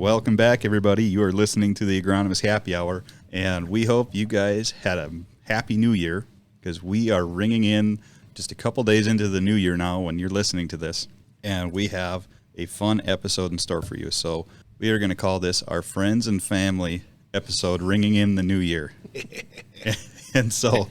Welcome back, everybody. You are listening to the Agronomist Happy Hour, and we hope you guys had a happy new year, because we are ringing in just a couple days into the new year now when you're listening to this, and we have a fun episode in store for you. So we are going to call this our Friends and Family episode, ringing in the new year. And so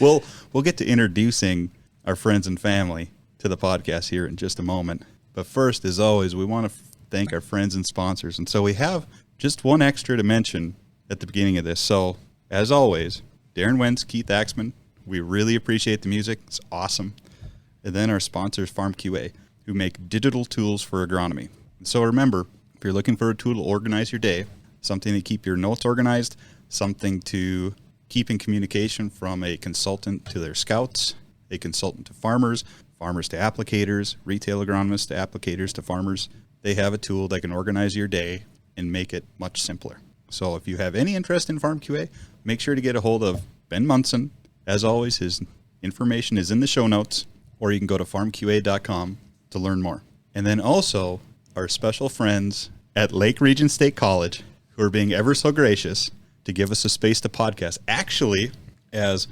we'll get to introducing our friends and family to the podcast here in just a moment. But first, as always, we want to thank our friends and sponsors. And so we have just one extra to mention at the beginning of this. So, as always, Darren Wentz, Keith Axman, we really appreciate the music. It's awesome. And then our sponsors, Farm QA, who make digital tools for agronomy. And so remember, if you're looking for a tool to organize your day, something to keep your notes organized, something to keep in communication from a consultant to their scouts, a consultant to farmers, farmers to applicators, retail agronomists to applicators to farmers, they have a tool that can organize your day and make it much simpler. So if you have any interest in Farm QA, make sure to get a hold of Ben Munson. As always, his information is in the show notes, or you can go to farmqa.com to learn more. And then also our special friends at Lake Region State College, who are being ever so gracious to give us a space to podcast. Actually, as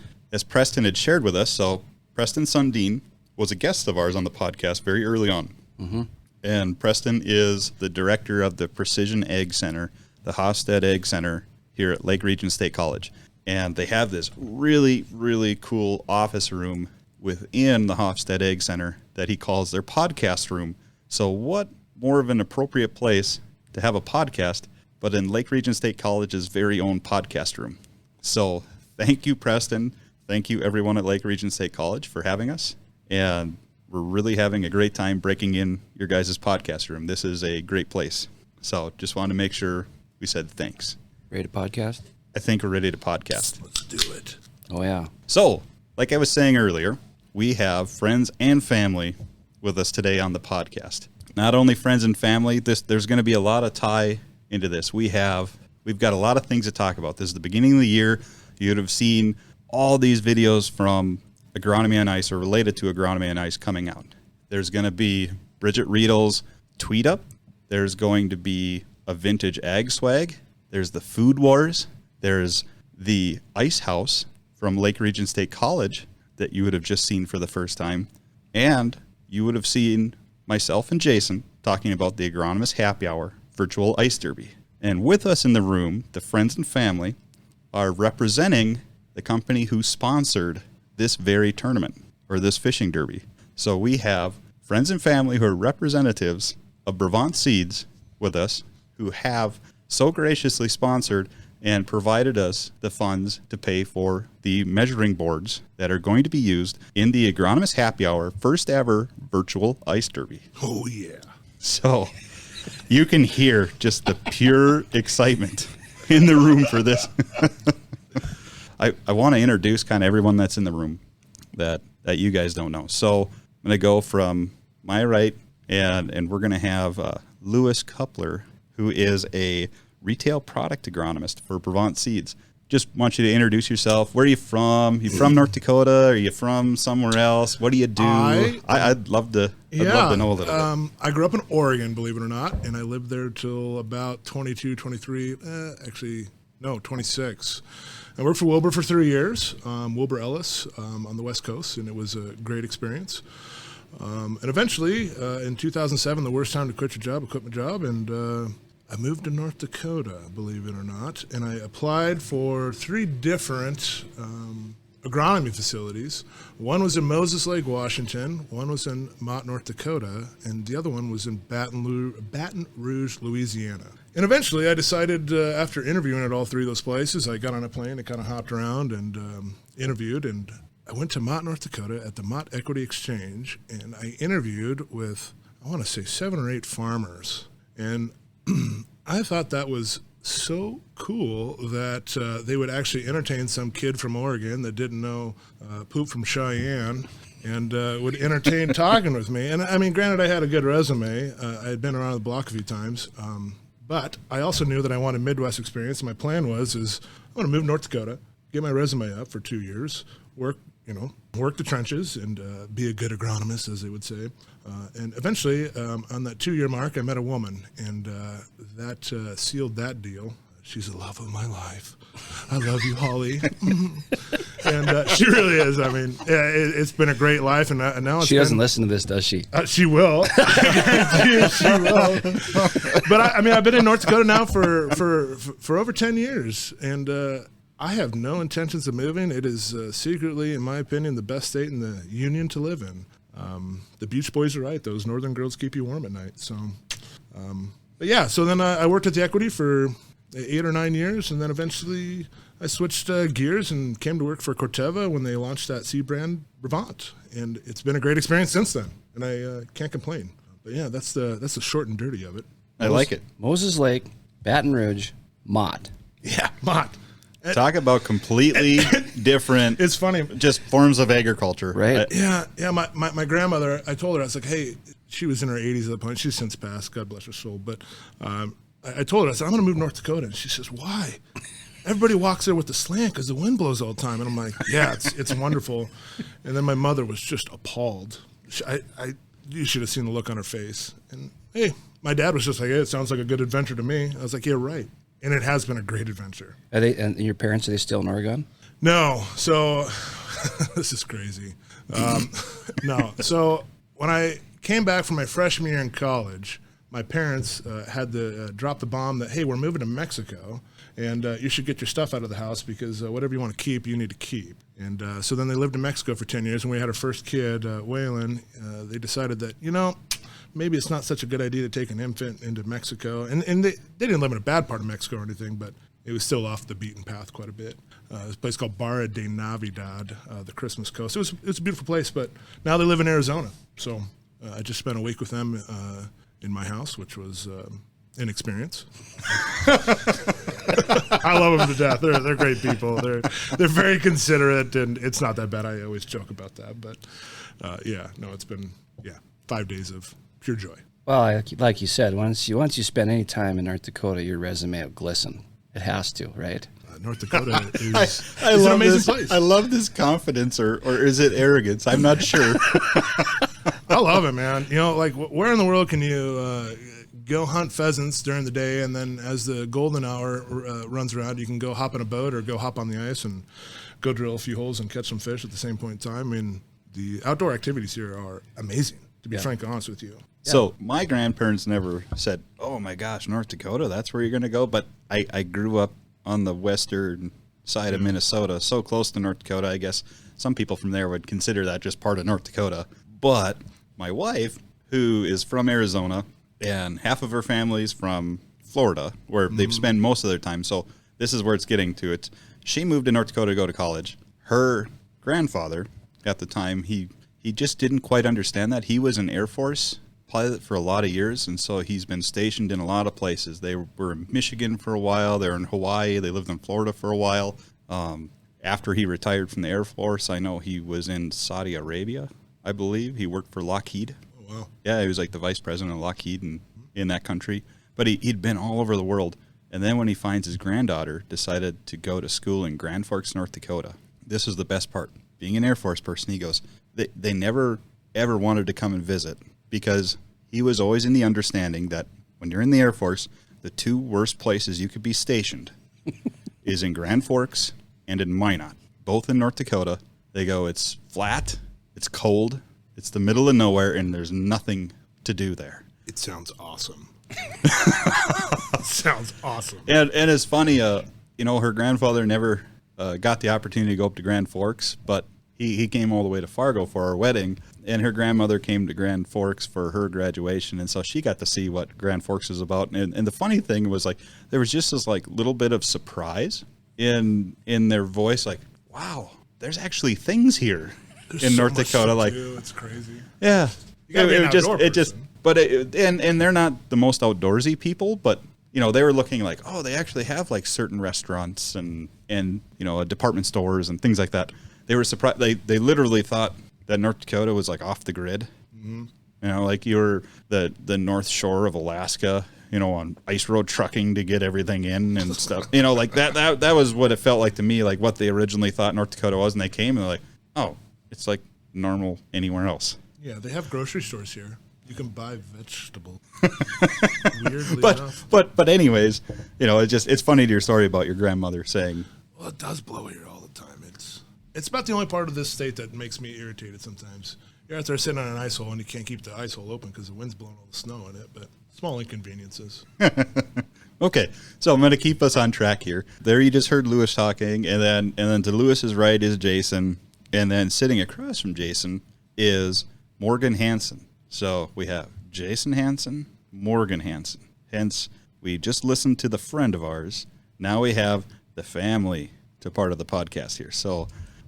Preston had shared with us, so Preston Sundin was a guest of ours on the podcast very early on. Mm-hmm. And Preston is the director of the Precision Ag Center, the Hofstad Ag Center here at Lake Region State College. And they have this really, really cool office room within the Hofstad Ag Center that he calls their podcast room. So what more of an appropriate place to have a podcast but in Lake Region State College's very own podcast room. So thank you, Preston. Thank you, everyone at Lake Region State College, for having us. And we're really having a great time breaking in your guys' podcast room. This is a great place. So just wanted to make sure we said thanks. Ready to podcast? I think we're ready to podcast. Let's do it. Oh, yeah. So, like I was saying earlier, we have friends and family with us today on the podcast. Not only friends and family, there's going to be a lot of tie into this. We've got a lot of things to talk about. This is the beginning of the year. You would have seen all these videos from Agronomy on Ice or related to Agronomy on Ice coming out. There's going to be Bridget Riedel's Tweet Up. There's going to be a Vintage Ag Swag. There's the Food Wars. There's the Ice House from Lake Region State College that you would have just seen for the first time. And you would have seen myself and Jason talking about the Agronomist Happy Hour Virtual Ice Derby. And with us in the room, the friends and family are representing the company who sponsored this very tournament, or this fishing derby. So we have friends and family who are representatives of Brevant Seeds with us, who have so graciously sponsored and provided us the funds to pay for the measuring boards that are going to be used in the Agronomist Happy Hour first ever virtual ice derby. Oh, yeah. So you can hear just the pure excitement in the room for this. I want to introduce kind of everyone that's in the room that you guys don't know. So I'm going to go from my right, and we're going to have Lewis Coupler, who is a retail product agronomist for Brevant Seeds. Just want you to introduce yourself. Where are you from? You from North Dakota? Are you from somewhere else? What do you do? I'd love to know a little bit. I grew up in Oregon, believe it or not, and I lived there till about 22, 23, 26. I worked for Wilbur for 3 years, Wilbur Ellis on the West Coast, and it was a great experience. And eventually, in 2007, the worst time to quit your job, I quit my job, and I moved to North Dakota, believe it or not, and I applied for 3 different agronomy facilities. One was in Moses Lake, Washington, one was in Mott, North Dakota, and the other one was in Baton Rouge, Louisiana. And eventually I decided, after interviewing at all 3 of those places, I got on a plane and kind of hopped around and interviewed, and I went to Mott, North Dakota at the Mott Equity Exchange, and I interviewed with, I want to say, 7 or 8 farmers. And I thought that was so cool that they would actually entertain some kid from Oregon that didn't know poop from Cheyenne and would entertain talking with me. And I mean, granted, I had a good resume. I had been around the block a few times. But I also knew that I wanted Midwest experience. My plan was I'm going to move to North Dakota, get my resume up for 2 years, work work the trenches and be a good agronomist, as they would say. And eventually, on that 2-year mark, I met a woman, and that sealed that deal. She's the love of my life. I love you, Holly. And she really is. I mean, it's been a great life, and now she doesn't listen to this, does she? She will. I guarantee you she will. But I've been in North Dakota now for over 10 years, and I have no intentions of moving. It is secretly, in my opinion, the best state in the union to live in. The Beach Boys are right. Those northern girls keep you warm at night. So, but yeah. So then I worked at the Equity for 8 or 9 years, and then eventually I switched gears and came to work for Corteva when they launched that seed brand Brevant, and it's been a great experience since then, and I can't complain. But yeah, that's the short and dirty of it. I like it. Moses Lake, Baton Rouge, Mott. Yeah, Mott. Talk about completely different. It's funny, just forms of agriculture, right? Yeah. My grandmother. I told her, I was like, hey, she was in her 80s at the point. She's since passed. God bless her soul. But I told her, I said, I'm going to move to North Dakota. And she says, why? Everybody walks there with the slant because the wind blows all the time. And I'm like, yeah, it's wonderful. And then my mother was just appalled. You should have seen the look on her face. And hey, my dad was just like, hey, it sounds like a good adventure to me. I was like, yeah, right. And it has been a great adventure. And your parents, are they still in Oregon? No. So this is crazy. No. So when I came back from my freshman year in college, my parents had to drop the bomb that, hey, we're moving to Mexico, and you should get your stuff out of the house because whatever you want to keep, you need to keep. And so then they lived in Mexico for 10 years, and we had our first kid, Waylon. They decided that, maybe it's not such a good idea to take an infant into Mexico. And they didn't live in a bad part of Mexico or anything, but it was still off the beaten path quite a bit. This place called Barra de Navidad, the Christmas coast. It was a beautiful place, but now they live in Arizona. So I just spent a week with them in my house, which was an experience. I love them to death. They're great people. They're very considerate, and it's not that bad. I always joke about that, but it's been 5 days of pure joy. Well, like you said, once you spend any time in North Dakota, your resume will glisten. It has to, right? North Dakota is I an love amazing this, place. I love this confidence, or is it arrogance? I'm not sure. I love it, man. Where in the world can you go hunt pheasants during the day, and then as the golden hour runs around, you can go hop on a boat or go hop on the ice and go drill a few holes and catch some fish at the same point in time? I mean, the outdoor activities here are amazing, to be frankly honest with you. So my grandparents never said, oh my gosh, North Dakota, that's where you're going to go. But I grew up on the western side of Minnesota, so close to North Dakota. I guess some people from there would consider that just part of North Dakota. But my wife, who is from Arizona, and half of her family's from Florida, where they spend most of their time. So this is where it's getting to. She moved to North Dakota to go to college. Her grandfather, at the time, he just didn't quite understand that. He was an Air Force pilot for a lot of years, and so he's been stationed in a lot of places. They were in Michigan for a while. They were in Hawaii. They lived in Florida for a while. After he retired from the Air Force, I know he was in Saudi Arabia, I believe. He worked for Lockheed. Oh, wow. Yeah, he was like the vice president of Lockheed in that country. But he'd been all over the world. And then when he finds his granddaughter, decided to go to school in Grand Forks, North Dakota. This was the best part. Being an Air Force person, he goes, they never, ever wanted to come and visit because he was always in the understanding that when you're in the Air Force, the two worst places you could be stationed is in Grand Forks and in Minot, both in North Dakota. They go, it's flat, it's cold, it's the middle of nowhere, and there's nothing to do there. It sounds awesome. Sounds awesome. And it's funny, her grandfather never got the opportunity to go up to Grand Forks, but he came all the way to Fargo for our wedding, and her grandmother came to Grand Forks for her graduation, and so she got to see what Grand Forks is about. And the funny thing was, like, there was just this like little bit of surprise in their voice, like, wow, there's actually things here in North Dakota. Like, it's crazy. Yeah, you gotta be an outdoor person. But and they're not the most outdoorsy people, but they were looking like, oh, they actually have like certain restaurants and department stores and things like that. They were surprised. They literally thought that North Dakota was like off the grid. Mm-hmm. Like you're the North Shore of Alaska, on ice road trucking to get everything in and stuff. Like that was what it felt like to me, like what they originally thought North Dakota was. And they came and they're like, Oh, it's like normal anywhere else. Yeah, they have grocery stores here. You can buy vegetables. Weirdly enough. But anyways, it's funny to your story about your grandmother saying, Well, it does blow here all the time. It's about the only part of this state that makes me irritated sometimes. You're out there sitting on an ice hole and you can't keep the ice hole open because the wind's blowing all the snow in it, but small inconveniences. Okay, so I'm going to keep us on track here. There you just heard Lewis talking, and then to Lewis's right is Jason, and then sitting across from Jason is Morgan Hansen. So we have Jason Hansen, Morgan Hansen. Hence, we just listened to the friend of ours. Now we have the family to part of the podcast here. So,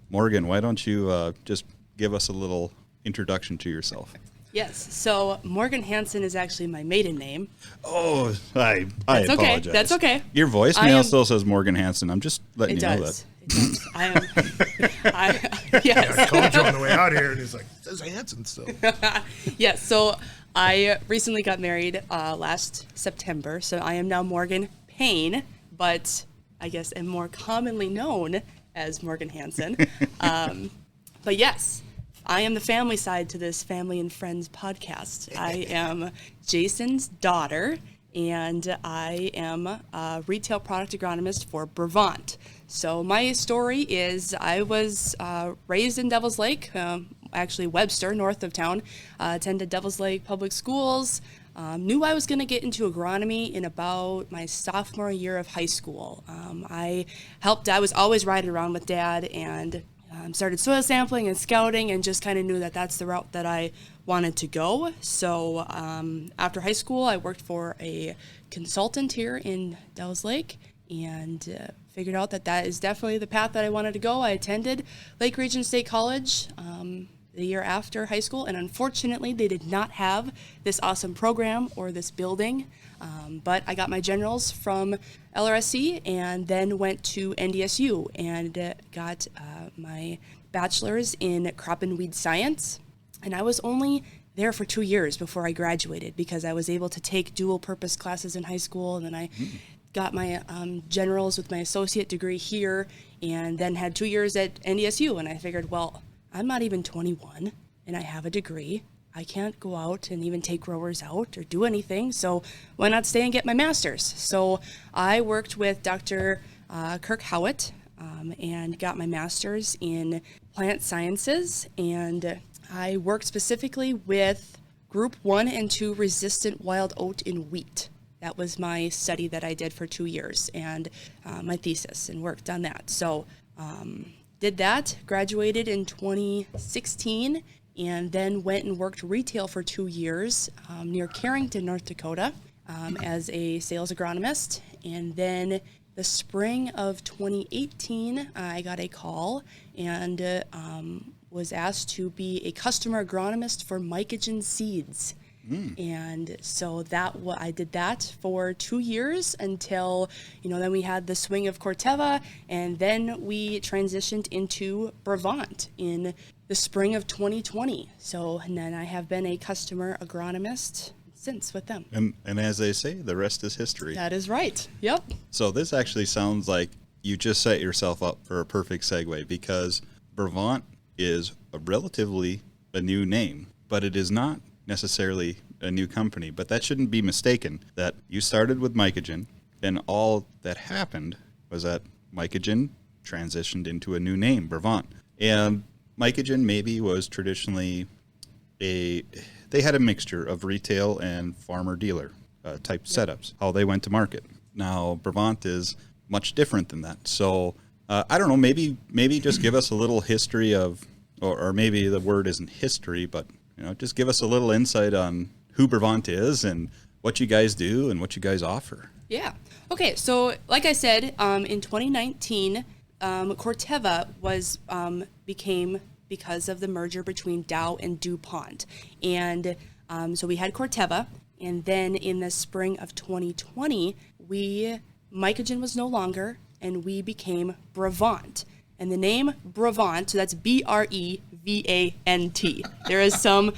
Morgan, why don't you just give us a little introduction to yourself? Yes. So Morgan Hansen is actually my maiden name. Oh, I That's okay. apologize. That's okay. Your voicemail still says Morgan Hansen. I'm just letting It you know does. that. It does. I Yes. called you on the way out here, and he's like, it says Hanson still. Yes. So I recently got married last September. So I am now Morgan Payne, but I guess am more commonly known as Morgan Hansen. But yes, I am the family side to this Family and Friends podcast. I am Jason's daughter, and I am a retail product agronomist for Brevant. So my story is I was raised in Devil's Lake, actually Webster, north of town, attended Devil's Lake Public Schools, knew I was going to get into agronomy in about my sophomore year of high school. I was always riding around with Dad and started soil sampling and scouting and just kind of knew that that's the route that I wanted to go. So after high school, I worked for a consultant here in Devil's Lake and figured out that that is definitely the path that I wanted to go. I attended Lake Region State College the year after high school, and unfortunately they did not have this awesome program or this building, but I got my generals from LRSC and then went to NDSU and got my bachelor's in crop and weed science, and I was only there for 2 years before I graduated because I was able to take dual purpose classes in high school, and then I got my generals with my associate degree here, and then had 2 years at NDSU, and I figured, well, I'm not even 21 and I have a degree. I can't go out and even take growers out or do anything, so why not stay and get my master's? So I worked with Dr. Kirk Howitt and got my master's in plant sciences, and I worked specifically with group 1 and 2 resistant wild oat in wheat. That was my study that I did for 2 years, and my thesis, and worked on that. So did that, graduated in 2016, and then went and worked retail for 2 years near Carrington, North Dakota, as a sales agronomist. And then the spring of 2018, I got a call and was asked to be a customer agronomist for Mycogen Seeds. And so I did that for 2 years until, then we had the swing of Corteva, and then we transitioned into Brevant in the spring of 2020. And then I have been a customer agronomist since with them. And as they say, the rest is history. That is right. Yep. So this actually sounds like you just set yourself up for a perfect segue, because Brevant is relatively a new name, but it is not necessarily a new company. But that shouldn't be mistaken, that you started with Mycogen, and all that happened was that Mycogen transitioned into a new name, Brevant. And Mycogen maybe was traditionally they had a mixture of retail and farmer dealer type setups, how they went to market. Now Brevant is much different than that. So I don't know, maybe just give us a little history of, or maybe the word isn't history, but just give us a little insight on who Brevant is and what you guys do and what you guys offer. Yeah. Okay. So like I said, in 2019, Corteva became because of the merger between Dow and DuPont. And so we had Corteva, and then in the spring of 2020, Mycogen was no longer, and we became Brevant. And the name Brevant, so that's Brevant. There is some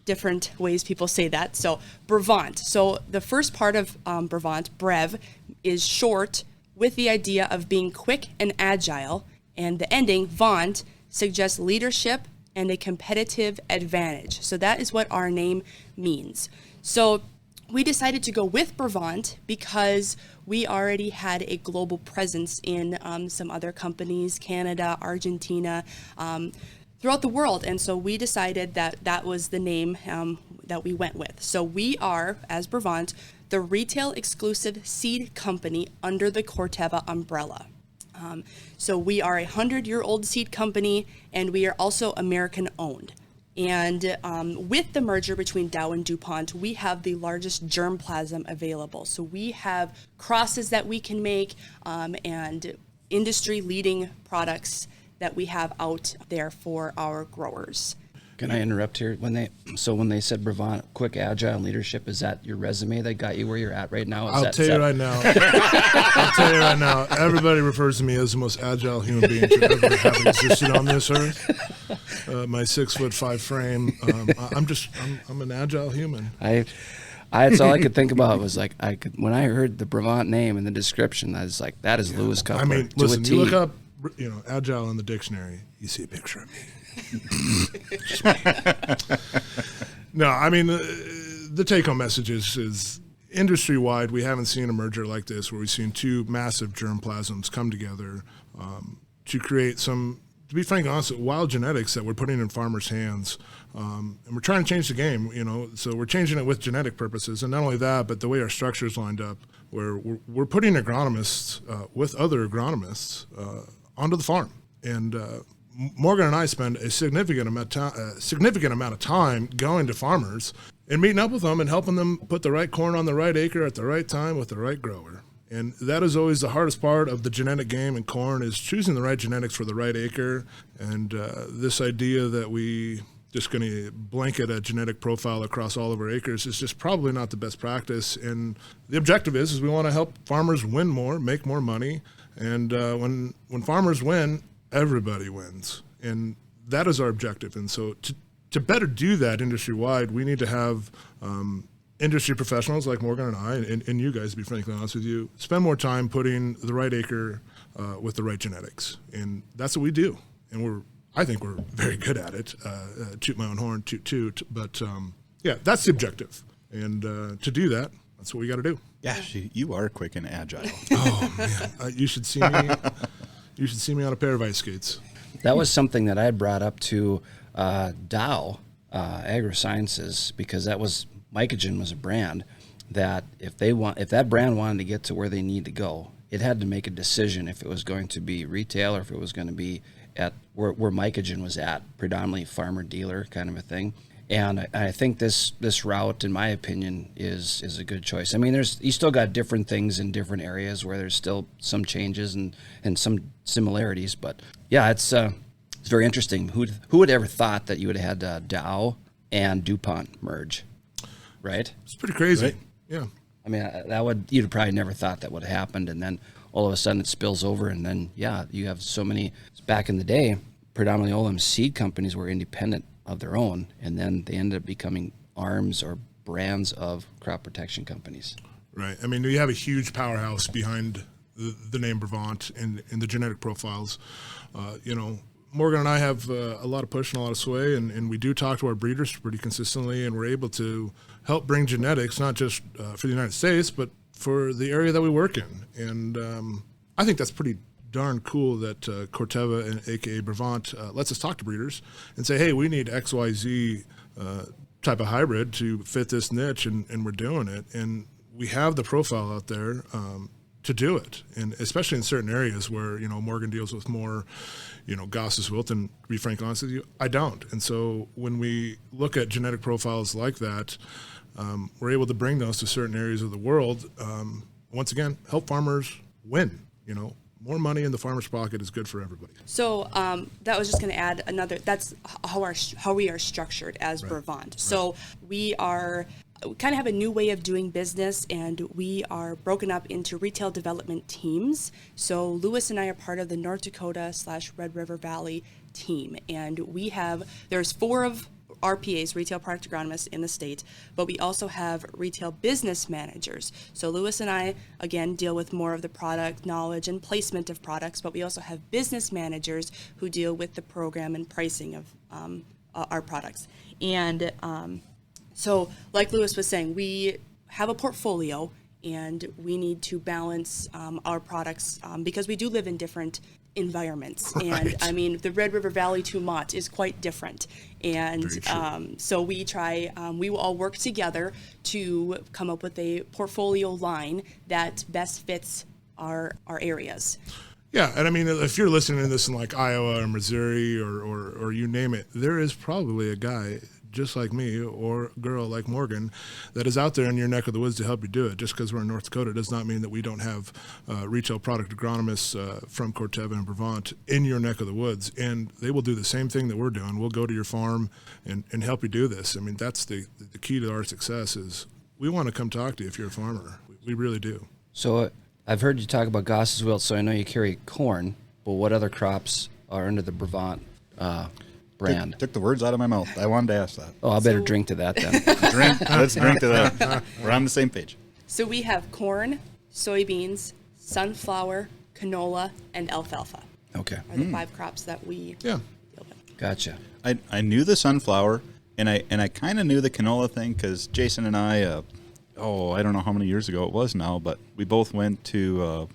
different ways people say that. So Brevant. So the first part of Brevant, Brev, is short with the idea of being quick and agile, and the ending, Vant, suggests leadership and a competitive advantage. So that is what our name means. So we decided to go with Brevant because we already had a global presence in some other companies, Canada, Argentina, throughout the world. And so we decided that that was the name that we went with. So we are, as Brevant, the retail exclusive seed company under the Corteva umbrella. So we are a 100-year-old seed company, and we are also American owned. And with the merger between Dow and DuPont, we have the largest germplasm available. So we have crosses that we can make and industry-leading products that we have out there for our growers. Can I interrupt here? When they said Brevant, quick, agile, and leadership, is that your resume that got you where you're at right now? I'll tell you right now, everybody refers to me as the most agile human being to ever have existed on this earth. My 6'5" frame, I'm an agile human. That's all I could think about was like when I heard the Brevant name and the description, I was like, that is Lewis Coupler. I mean, listen, you look up, agile in the dictionary, you see a picture of me. No, I mean, the take-home message is industry-wide, we haven't seen a merger like this where we've seen two massive germplasms come together to create some, to be frank and honest, wild genetics that we're putting in farmers' hands. And we're trying to change the game, so we're changing it with genetic purposes. And not only that, but the way our structure's lined up, where we're putting agronomists with other agronomists onto the farm. And Morgan and I spend a significant amount of time going to farmers and meeting up with them and helping them put the right corn on the right acre at the right time with the right grower. And that is always the hardest part of the genetic game in corn, is choosing the right genetics for the right acre. And this idea that we just going to blanket a genetic profile across all of our acres is just probably not the best practice. And the objective is we want to help farmers win more, make more money. And when farmers win, everybody wins. And that is our objective. And so to better do that industry-wide, we need to have industry professionals like Morgan and I, and you guys, to be frankly honest with you, spend more time putting the right acre with the right genetics. And that's what we do. And I think we're very good at it. Toot my own horn, toot. But yeah, that's the objective. And to do that, that's what we got to do. Gosh, you are quick and agile. Oh man, you should see me. You should see me on a pair of ice skates. That was something that I brought up to Dow Agrisciences, because that was Mycogen was a brand that if that brand wanted to get to where they need to go, it had to make a decision if it was going to be retail or if it was going to be at where Mycogen was at, predominantly farmer dealer kind of a thing. And I think this route, in my opinion, is a good choice. I mean, you still got different things in different areas where there's still some changes and some similarities. But yeah, it's very interesting. Who would ever thought that you would have had Dow and DuPont merge, right? It's pretty crazy. Right? Yeah. I mean, you'd probably never thought that would have happened, and then all of a sudden it spills over, and then you have so many. Back in the day, predominantly all them seed companies were independent of their own, and then they ended up becoming arms or brands of crop protection companies. Right. I mean, you have a huge powerhouse behind the name Brevant and the genetic profiles. Morgan and I have a lot of push and a lot of sway, and we do talk to our breeders pretty consistently, and we're able to help bring genetics, not just for the United States, but for the area that we work in. And I think that's pretty darn cool that Corteva, and aka Brevant, lets us talk to breeders and say, hey, we need XYZ type of hybrid to fit this niche, and we're doing it. And we have the profile out there to do it, and especially in certain areas where Morgan deals with more Gosses wilt, and to be frank honest with you, I don't. And so when we look at genetic profiles like that, we're able to bring those to certain areas of the world. Once again, help farmers win. More money in the farmer's pocket is good for everybody. So that was just going to add another. That's how we are structured as Brevant. So we kind of have a new way of doing business, and we are broken up into retail development teams. So Lewis and I are part of the North Dakota / Red River Valley team, and there's 4 of RPAs, retail product agronomists in the state, but we also have retail business managers. So Lewis and I, again, deal with more of the product knowledge and placement of products, but we also have business managers who deal with the program and pricing of our products. And so like Lewis was saying, we have a portfolio and we need to balance our products because we do live in different environments. Right. And I mean, the Red River Valley to Mott is quite different. And so we try, we will all work together to come up with a portfolio line that best fits our areas. Yeah, and I mean, if you're listening to this in like Iowa or Missouri or you name it, there is probably a guy just like me or a girl like Morgan that is out there in your neck of the woods to help you do it. Just because we're in North Dakota does not mean that we don't have retail product agronomists from Corteva and Brevant in your neck of the woods, and they will do the same thing that we're doing. We'll go to your farm and help you do this. I mean, that's the key to our success is we want to come talk to you if you're a farmer. We really do. So I've heard you talk about Goss's wilt, so I know you carry corn, but what other crops are under the Brevant brand? Took the words out of my mouth. I wanted to ask that. Oh, I better drink to that then. Let's drink to that. We're on the same page. So we have corn, soybeans, sunflower, canola, and alfalfa. Okay. Are the 5 crops that we deal with. Gotcha. I knew the sunflower, and I kind of knew the canola thing because Jason and I, I don't know how many years ago it was now, but we both went to,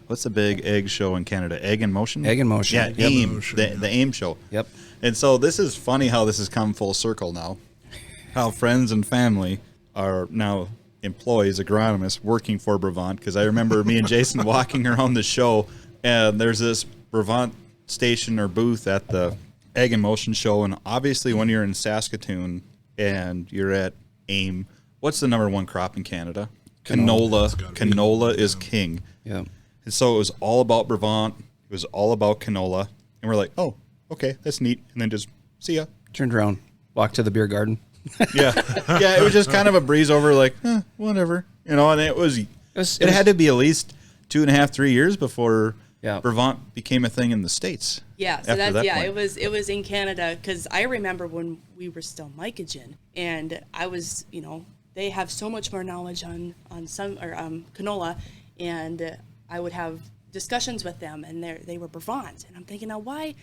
what's the big egg show in Canada? Egg in Motion? Egg in Motion. Yeah, Yep. AIM, the AIM show. Yep. And so this is funny how this has come full circle now, how friends and family are now employees, agronomists, working for Brevant, because I remember me and Jason walking around the show, and there's this Brevant station or booth at the Egg in Motion show, and obviously when you're in Saskatoon and you're at AIM, what's the number 1 crop in Canada? Canola. Canola is king. Yeah. And so it was all about Brevant. It was all about canola. And we're like, oh, okay, that's neat. And then just see ya. Turned around, walked to the beer garden. Yeah. Yeah, it was just kind of a breeze over, like, whatever. You know, and it had to be at least 2.5, 3 years before Brevant became a thing in the States. Yeah, so it was in Canada, because I remember when we were still mycogen, and I was, they have so much more knowledge on canola, and I would have discussions with them, and they were Brevant, and I'm thinking, now why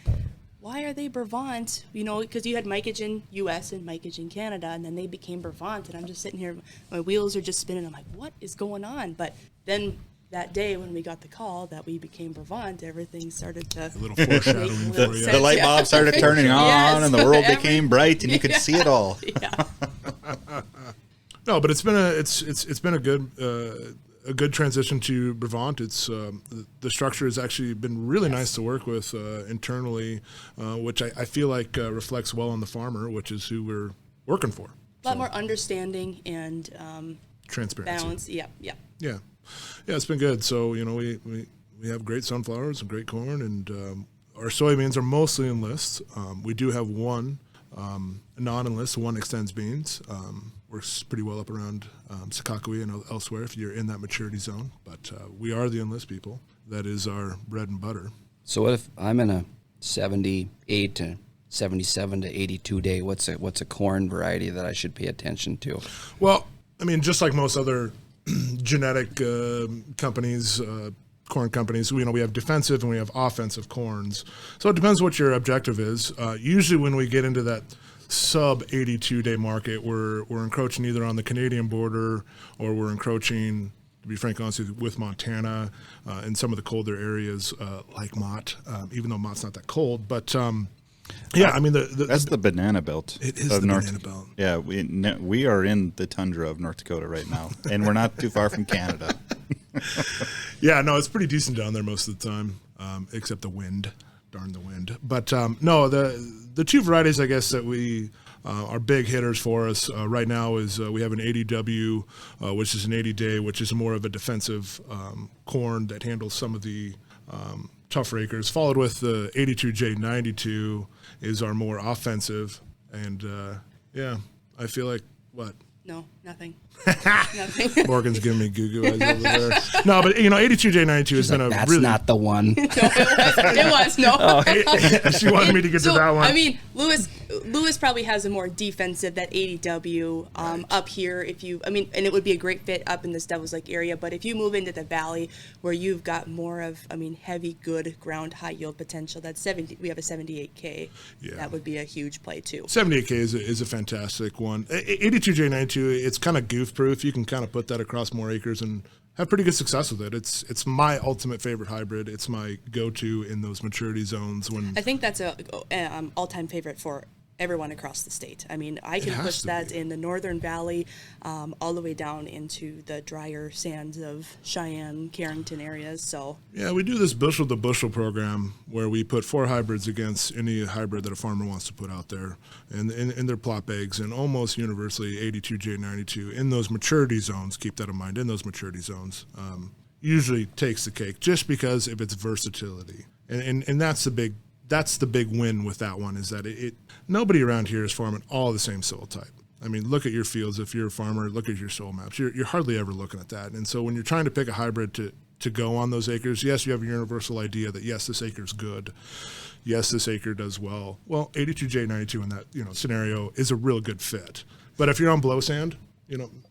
are they Brevant? Because you had mycogen US and mycogen Canada, and then they became Brevant, and I'm just sitting here, my wheels are just spinning. I'm like, what is going on? But then that day when we got the call that we became Brevant, everything started to a little foreshadowing for you. The light bulb started turning on, and the world became bright, and you could see it all. Yeah. No, but it's been a good transition to Brevant. It's the structure has actually been really nice to work with internally, which I feel like reflects well on the farmer, which is who we're working for. A lot more understanding and transparency. Balance. Yeah. It's been good. So we have great sunflowers and great corn, and our soybeans are mostly enlist. We do have one non-enlist, one extends beans. Works pretty well up around Sakakawea and elsewhere if you're in that maturity zone. But we are the enlist people. That is our bread and butter. So what if I'm in a 78 to 77 to 82 day? What's a corn variety that I should pay attention to? Well, I mean, just like most other genetic companies, corn companies, we have defensive and we have offensive corns. So it depends what your objective is. Usually when we get into that sub 82-day market, we're encroaching either on the Canadian border or we're encroaching, to be frank honest with Montana in some of the colder areas like Mott, even though Mott's not that cold. But I mean, that's the banana belt. It is the banana belt. Yeah, we are in the tundra of North Dakota right now, and we're not too far from Canada. Yeah, no, it's pretty decent down there most of the time, except the wind. Darn the wind. But no, the two varieties, I guess, that we are big hitters for us right now is we have an 80W, which is an 80-day, which is more of a defensive corn that handles some of the tougher acres, followed with the 82J92 is our more offensive. And, I feel like, what? No. Nothing. Nothing. Morgan's giving me goo-goo eyes over there. No, but 82J92 has been a That's really. not the one. No, it was no. She wanted me to get to that one. I mean, Lewis probably has a more defensive, that 80W up here. And it would be a great fit up in this Devil's Lake area. But if you move into the valley where you've got more of, heavy, good ground high yield potential, we have a 78K. Yeah. That would be a huge play too. 78K is a fantastic one. 82J92, it's kind of goof-proof. You can kind of put that across more acres and have pretty good success with it. It's my ultimate favorite hybrid. It's my go-to in those maturity zones. When I think that's a all-time favorite for everyone across the state. I can push that in the Northern Valley, all the way down into the drier sands of Cheyenne, Carrington areas. So yeah, we do this bushel to bushel program where we put 4 hybrids against any hybrid that a farmer wants to put out there, and in their plot bags, and almost universally 82J92 in those maturity zones. Keep that in mind. In those maturity zones, usually takes the cake just because of its versatility, and that's the big. That's the big win with that one, is that nobody around here is farming all the same soil type. Look at your fields. If you're a farmer, look at your soil maps. You're hardly ever looking at that. And so when you're trying to pick a hybrid to go on those acres, yes, you have a universal idea that, yes, this acre's good. Yes, this acre does well. Well, 82J92 in that scenario is a real good fit. But if you're on blow sand,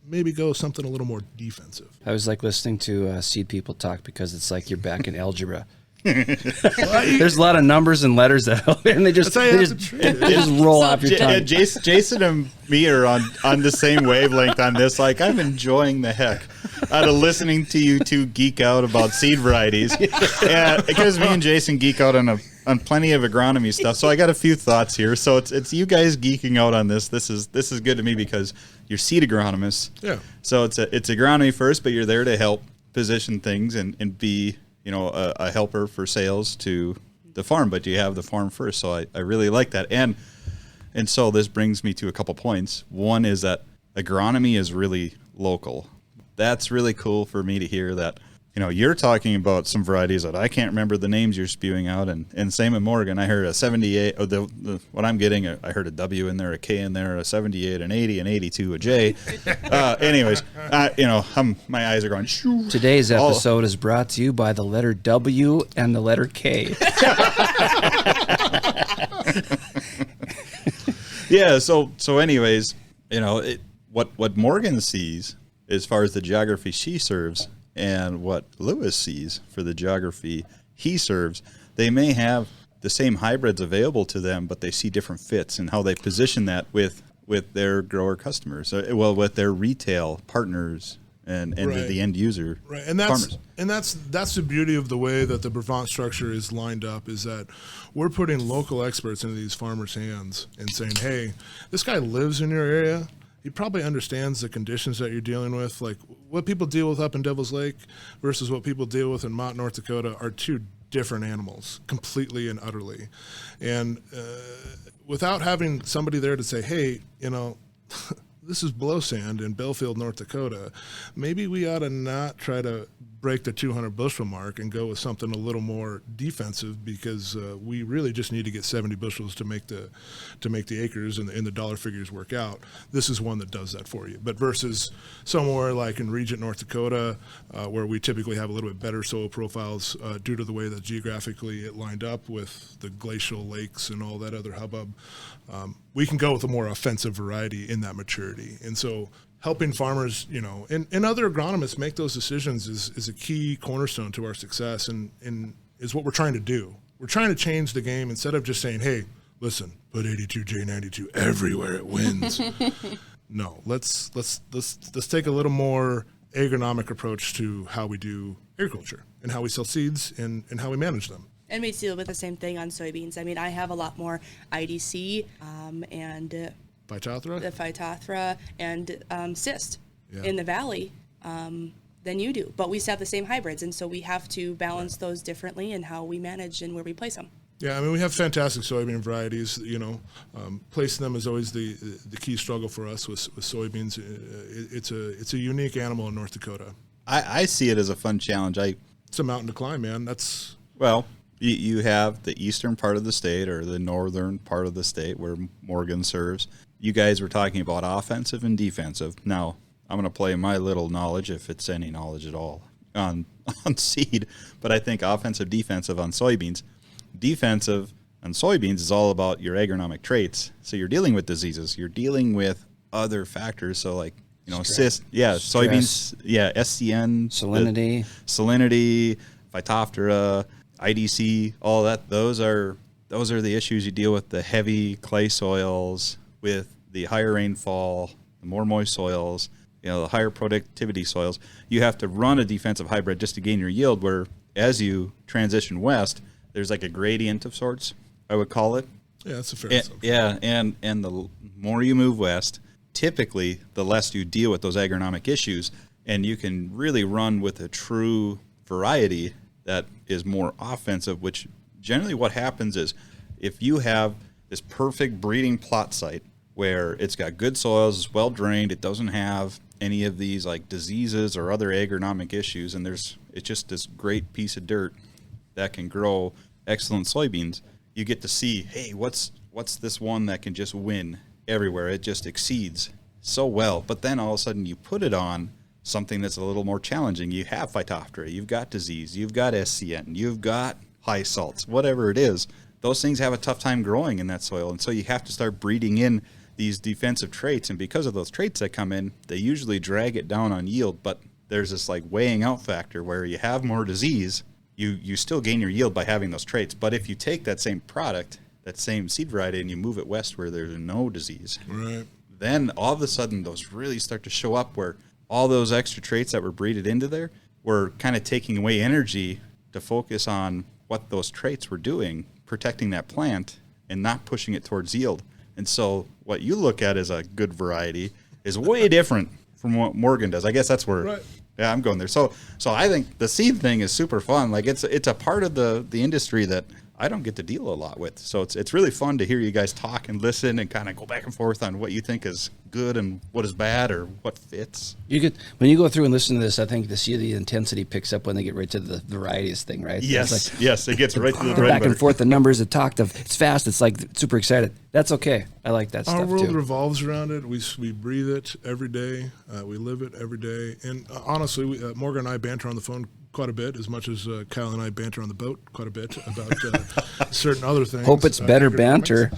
maybe go something a little more defensive. I was like listening to seed people talk, because it's like you're back in algebra. There's a lot of numbers and letters and they just roll off your tongue. Jason and me are on the same wavelength on this. Like, I'm enjoying the heck out of listening to you two geek out about seed varieties. Because me and Jason geek out on plenty of agronomy stuff. So I got a few thoughts here. So it's you guys geeking out on this. This is good to me because you're seed agronomists. Yeah. So it's agronomy first, but you're there to help position things and be a helper for sales to the farm, but you have the farm first. So I really like that. And so this brings me to a couple points. One is that agronomy is really local. That's really cool for me to hear that, you're talking about some varieties that I can't remember the names you're spewing out. And same in Morgan, I heard a 78, what I'm getting, I heard a W in there, a K in there, a 78, an 80, an 82, a J. Anyways, my eyes are going, shoo. Today's episode is brought to you by the letter W and the letter K. Yeah, so anyways, what Morgan sees as far as the geography she serves and what Lewis sees for the geography he serves, they may have the same hybrids available to them, but they see different fits and how they position that with their grower customers, with their retail partners and right. the end user, right? And farmers. That's the beauty of the way that the Brevant structure is lined up, is that we're putting local experts into these farmers' hands and saying, hey, this guy lives in your area. He probably understands the conditions that you're dealing with. Like, what people deal with up in Devil's Lake versus what people deal with in Mott, North Dakota are two different animals, completely and utterly. And without having somebody there to say, hey, this is blow sand in Belfield, North Dakota, maybe we ought to not try to break the 200 bushel mark and go with something a little more defensive, because we really just need to get 70 bushels to make the acres and the dollar figures work out. This is one that does that for you. But versus somewhere like in Regent, North Dakota, where we typically have a little bit better soil profiles due to the way that geographically it lined up with the glacial lakes and all that other hubbub, we can go with a more offensive variety in that maturity. And so helping farmers, and other agronomists make those decisions is a key cornerstone to our success, and is what we're trying to do. We're trying to change the game instead of just saying, hey, listen, put 82J92 everywhere, it wins. No, let's take a little more agronomic approach to how we do agriculture and how we sell seeds and how we manage them. And we deal with the same thing on soybeans. I have a lot more IDC and Phytophthora? The Phytophthora and cyst Yeah. in the valley than you do. But we still have the same hybrids, and so we have to balance those differently in how we manage and where we place them. Yeah, we have fantastic soybean varieties. Placing them is always the key struggle for us with soybeans. It's a unique animal in North Dakota. I see it as a fun challenge. It's a mountain to climb, man. You have the eastern part of the state or the northern part of the state where Morgan serves. You guys were talking about offensive and defensive. Now, I'm going to play my little knowledge, if it's any knowledge at all, on seed. But I think offensive, defensive on soybeans. Defensive on soybeans is all about your agronomic traits. So you're dealing with diseases. You're dealing with other factors. So like, cyst, soybeans, SCN, salinity, Phytophthora, IDC, all that. Those are the issues you deal with. The heavy clay soils, with the higher rainfall, the more moist soils, the higher productivity soils. You have to run a defensive hybrid just to gain your yield. Where as you transition west, there's like a gradient of sorts, I would call it. Yeah, that's a fair assumption. Yeah, and the more you move west, typically the less you deal with those agronomic issues, and you can really run with a true variety that is more offensive, which generally what happens is if you have this perfect breeding plot site where it's got good soils, it's well drained, it doesn't have any of these like diseases or other agronomic issues, and it's just this great piece of dirt that can grow excellent soybeans, you get to see, hey, what's this one that can just win everywhere? It just exceeds so well. But then all of a sudden you put it on something that's a little more challenging. You have Phytophthora, you've got disease, you've got SCN, you've got high salts, whatever it is. Those things have a tough time growing in that soil. And so you have to start breeding in these defensive traits. And because of those traits that come in, they usually drag it down on yield. But there's this like weighing out factor where you have more disease, you still gain your yield by having those traits. But if you take that same product, that same seed variety, and you move it west where there's no disease, right, then all of a sudden those really start to show up where all those extra traits that were breeded into there were kind of taking away energy to focus on what those traits were doing, protecting that plant and not pushing it towards yield. And so what you look at as a good variety is way different from what Morgan does. I guess that's where, right. Yeah, I'm going there. So I think the seed thing is super fun. Like it's a part of the industry that I don't get to deal a lot with. So it's really fun to hear you guys talk and listen and kind of go back and forth on what you think is good and what is bad or what fits. When you go through and listen to this, I think the intensity picks up when they get right to the varieties thing, right? Yes, yes, it gets right to the back and forth. The numbers it talked of. It's fast. It's like super excited. That's okay. I like that stuff too. Our world revolves around it. We breathe it every day. We live it every day. And honestly, Morgan and I banter on the phone quite a bit, as much as Kyle and I banter on the boat quite a bit about certain other things. Hope it's better banter.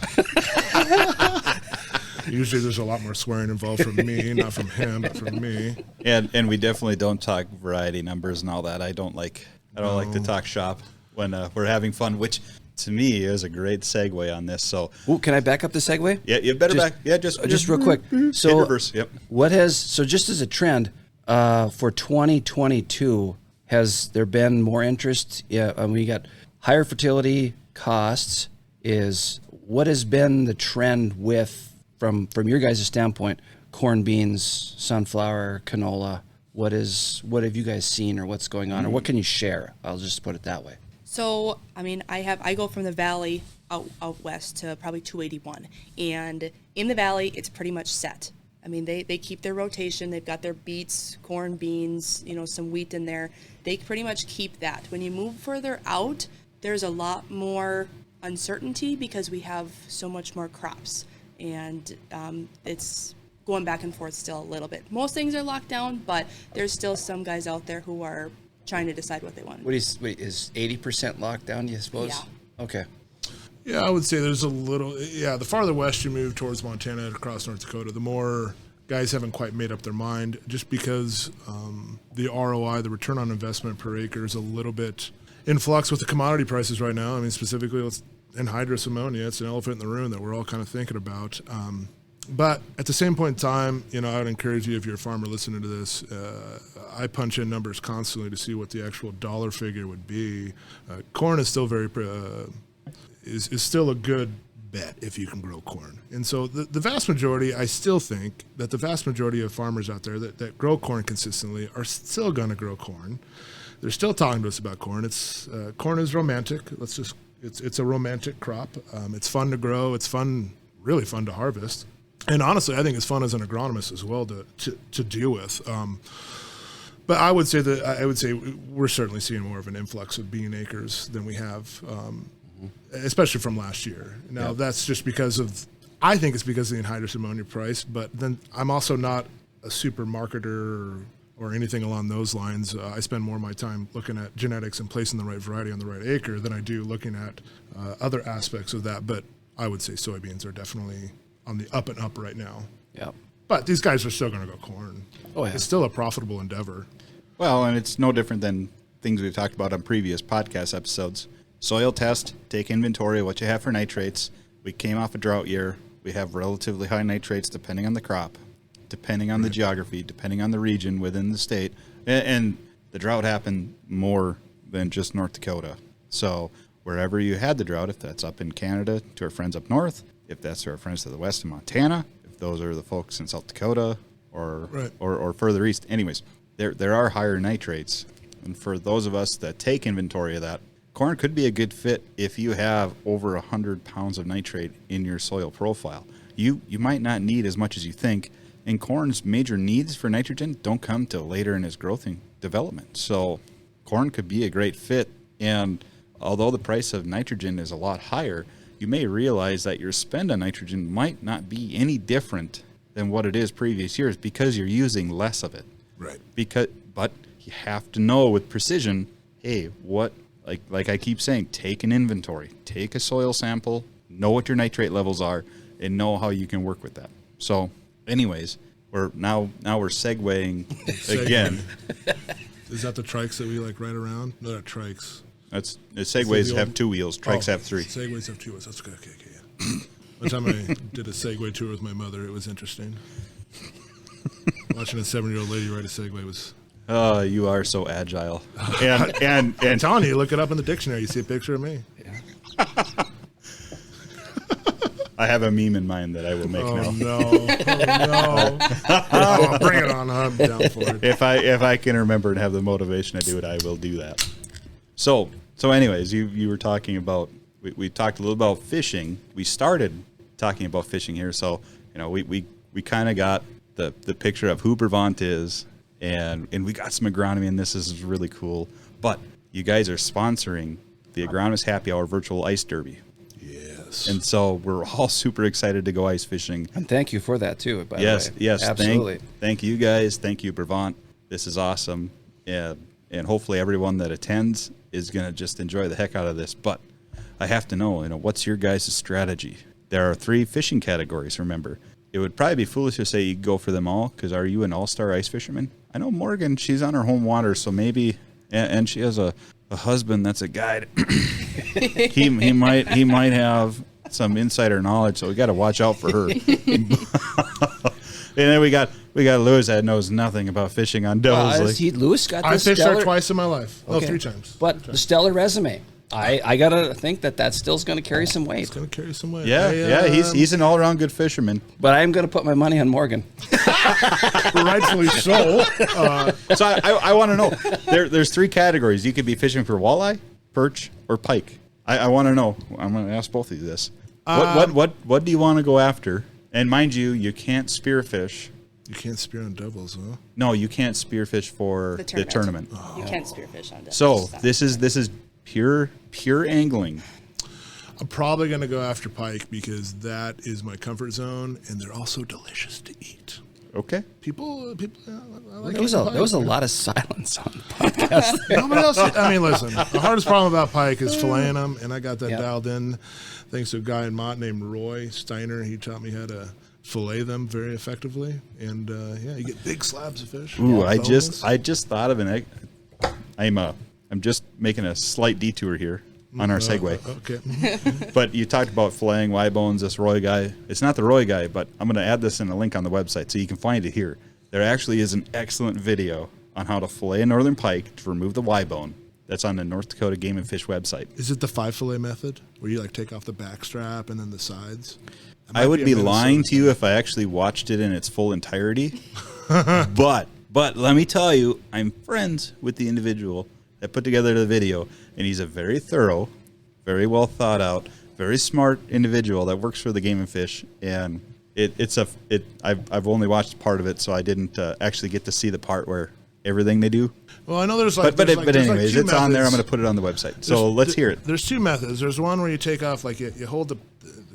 Usually there's a lot more swearing involved from me, not from him, but from me. And we definitely don't talk variety numbers and all that. I don't like to talk shop when we're having fun, which to me is a great segue on this. So, can I back up the segue? Yeah, you better back. Yeah, just real quick. So, reverse. Yep. Just as a trend for 2022, has there been more interest? Yeah, we got higher fertility costs. What has been the trend with from your guys' standpoint? Corn, beans, sunflower, canola. What have you guys seen, or what's going on, or what can you share? I'll just put it that way. So, I go from the valley out west to probably 281, and in the valley, it's pretty much set. They keep their rotation. They've got their beets, corn, beans, some wheat in there. They pretty much keep that. When you move further out, there's a lot more uncertainty because we have so much more crops, and it's going back and forth still a little bit. Most things are locked down, but there's still some guys out there who are trying to decide what they want. Is 80% locked down, you suppose? Yeah. Okay. Yeah, I would say there's a little. Yeah, the farther west you move towards Montana and across North Dakota, the more guys haven't quite made up their mind, just because the ROI, the return on investment per acre, is a little bit in flux with the commodity prices right now. Specifically, anhydrous ammonia. It's an elephant in the room that we're all kind of thinking about. But at the same point in time, I would encourage you, if you're a farmer listening to this, I punch in numbers constantly to see what the actual dollar figure would be. Corn is still is still a good bet if you can grow corn. And so the vast majority, I still think that the vast majority of farmers out there that grow corn consistently are still going to grow corn. They're still talking to us about corn. Corn is romantic. It's a romantic crop. It's fun to grow. It's really fun to harvest. And honestly, I think it's fun as an agronomist as well to deal with. But I would say we're certainly seeing more of an influx of bean acres than we have, especially from last year. Now, That's just I think it's because of the anhydrous ammonia price, but then I'm also not a super marketer or anything along those lines. I spend more of my time looking at genetics and placing the right variety on the right acre than I do looking at other aspects of that. But I would say soybeans are definitely on the up and up right now. Yeah. But these guys are still going to go corn. Oh, yeah. It's still a profitable endeavor. Well, and it's no different than things we've talked about on previous podcast episodes. Soil test, take inventory of what you have for nitrates. We came off a drought year. We have relatively high nitrates depending on the crop, depending on the geography, depending on the region within the state. And the drought happened more than just North Dakota. So wherever you had the drought, if that's up in Canada to our friends up north, if that's to our friends to the west in Montana, if those are the folks in South Dakota or further east. Anyways, there are higher nitrates. And for those of us that take inventory of that, corn could be a good fit if you have over 100 pounds of nitrate in your soil profile. You might not need as much as you think, and corn's major needs for nitrogen don't come till later in its growth and development. So corn could be a great fit, and although the price of nitrogen is a lot higher, you may realize that your spend on nitrogen might not be any different than what it is previous years because you're using less of it. Right. But you have to know with precision, hey, what, like I keep saying, take an inventory, take a soil sample, know what your nitrate levels are, and know how you can work with that. So, anyways, we're segueing again. Is that the trikes that we like ride around? No, they're trikes. That's Segways have 2 wheels, trikes have 3. Segways have 2 wheels. That's okay. Yeah. One time I did a Segway tour with my mother. It was interesting. Watching a 7-year-old lady ride a Segway was. Oh, you are so agile. And I'm telling you, look it up in the dictionary. You see a picture of me. Yeah. I have a meme in mind that I will make now. No. Oh, bring it on. I'm down for it. If I can remember and have the motivation to do it, I will do that. So anyways, you were talking about, we talked a little about fishing. We started talking about fishing here. So, we kind of got the picture of who Brevant is, and we got some agronomy, and this is really cool. But you guys are sponsoring the Agronomist Happy Hour Virtual Ice Derby. Yes. And so we're all super excited to go ice fishing. And thank you for that too, by the way. Yes. Absolutely. Thank you guys. Thank you, Brevant. This is awesome. And hopefully everyone that attends is going to just enjoy the heck out of this. But I have to know, what's your guys' strategy? There are 3 fishing categories, remember. It would probably be foolish to say you go for them all, because are you an all-star ice fisherman? I know Morgan, she's on her home water, so maybe, and she has a husband that's a guide. he might have some insider knowledge, so we got to watch out for her. And then we got Lewis that knows nothing about fishing on Devil's Lake. Lewis got I this fished stellar, there twice in my life. okay. No, 3 times. But the stellar resume. I gotta think that still's going to carry some weight. It's going to carry some weight. Yeah, he's an all-around good fisherman. But I'm going to put my money on Morgan. Rightfully so. So I want to know. There's 3 categories. You could be fishing for walleye, perch, or pike. I want to know. I'm going to ask both of you this. What do you want to go after? And mind you, you can't spearfish. You can't spear on doubles, huh? No, you can't spearfish for the tournament. You can't spearfish on that. So this is pure angling. I'm probably going to go after pike because that is my comfort zone, and they're also delicious to eat. Okay. People. I like There was a lot of silence on the podcast. Nobody else. I mean, listen. The hardest problem about pike is filleting them, and I got that Yep. dialed in. Thanks to a guy in Mott named Roy Steiner. He taught me how to fillet them very effectively, and you get big slabs of fish. Ooh, Yeah, I boneless. just thought of an egg. I'm just making a slight detour here on our segue. Okay. But you talked about filleting Y bones. This Roy guy. It's not the Roy guy, but I'm going to add this in a link on the website so you can find it here. There actually is an excellent video on how to fillet a northern pike to remove the Y bone. That's on the North Dakota Game and Fish website. Is it the 5 fillet method where you take off the back strap and then the sides? I would be lying to you if I actually watched it in its full entirety. But let me tell you, I'm friends with the individual that put together the video, and he's a very thorough, very well thought out, very smart individual that works for the Game and Fish. And I've only watched part of it, so I didn't actually get to see the part where everything they do. Well, I know there's But anyways, 2 it's on there. I'm methods. going to put it on the website. So let's hear it. There's 2 methods. There's one where you take off, you hold the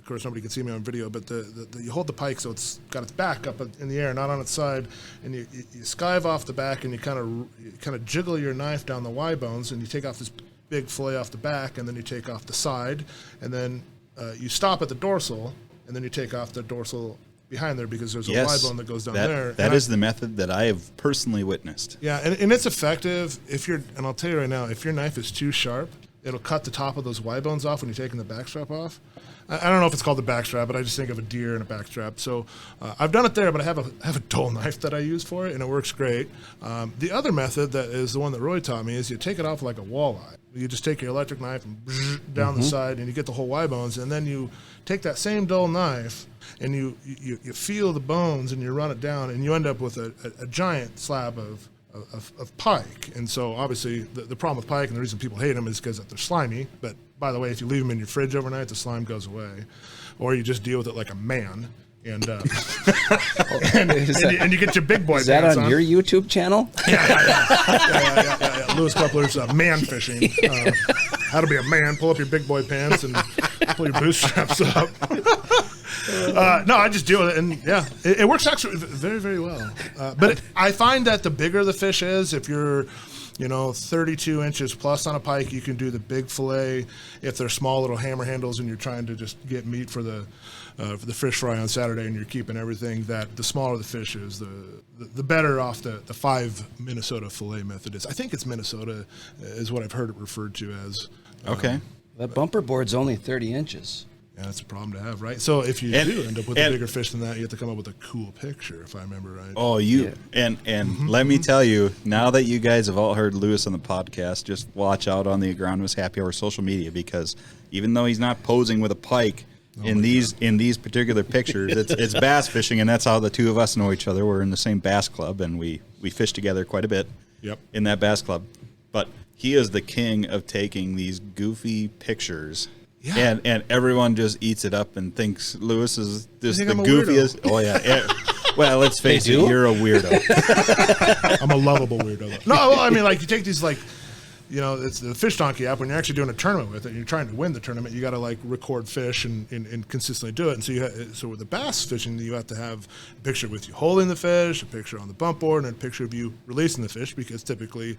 course, nobody can see me on video, but you hold the pike so it's got its back up in the air, not on its side, and you skive off the back, and you kind of jiggle your knife down the Y bones, and you take off this big fillet off the back, and then you take off the side, and then you stop at the dorsal, and then you take off the dorsal behind there because there's a Y bone that goes down there. That is the method that I have personally witnessed. Yeah, and it's effective and I'll tell you right now, if your knife is too sharp, it'll cut the top of those Y bones off when you're taking the backstrap off. I don't know if it's called the backstrap, but I just think of a deer and a backstrap. So I've done it there, but I have a dull knife that I use for it, and it works great. The other method that is the one that Roy taught me is you take it off like a walleye. You just take your electric knife and down the side, and you get the whole Y bones, and then you take that same dull knife and you feel the bones and you run it down, and you end up with a giant slab of pike. And so obviously the problem with pike and the reason people hate them is because they're slimy. But by the way, if you leave them in your fridge overnight, the slime goes away, or you just deal with it like a man. And and you get your big boy Is that pants on your YouTube channel? Yeah. Lewis Kepler's man fishing. How to be a man. Pull up your big boy pants and pull your bootstraps up. No, I just deal with it, and yeah, it works actually very, very well. But I find that the bigger the fish is, if you're 32 inches plus on a pike, you can do the big fillet. If they're small little hammer handles and you're trying to just get meat for the fish fry on Saturday and you're keeping everything, that the smaller the fish is, the better off the 5 Minnesota fillet method is. I think it's Minnesota is what I've heard it referred to as. Okay. That bumper board's only 30 inches. Yeah, that's a problem to have, right? So if you do end up with a bigger fish than that, you have to come up with a cool picture, if I remember right. Oh, let me tell you, now that you guys have all heard Lewis on the podcast, just watch out on the Agronomist Happy Hour social media, because even though he's not posing with a pike in these particular pictures, it's bass fishing, and that's how the two of us know each other. We're in the same bass club, and we fish together quite a bit in that bass club. But he is the king of taking these goofy pictures. Yeah. And everyone just eats it up and thinks Lewis is just the goofiest. Oh, yeah. Well, let's face it, you're a weirdo. I'm a lovable weirdo. No, well, I mean, like, you take these, like, it's the Fish Donkey app. When you're actually doing a tournament with it and you're trying to win the tournament, you got to, like, record fish and consistently do it. And so with the bass fishing, you have to have a picture with you holding the fish, a picture on the bump board, and a picture of you releasing the fish, because typically,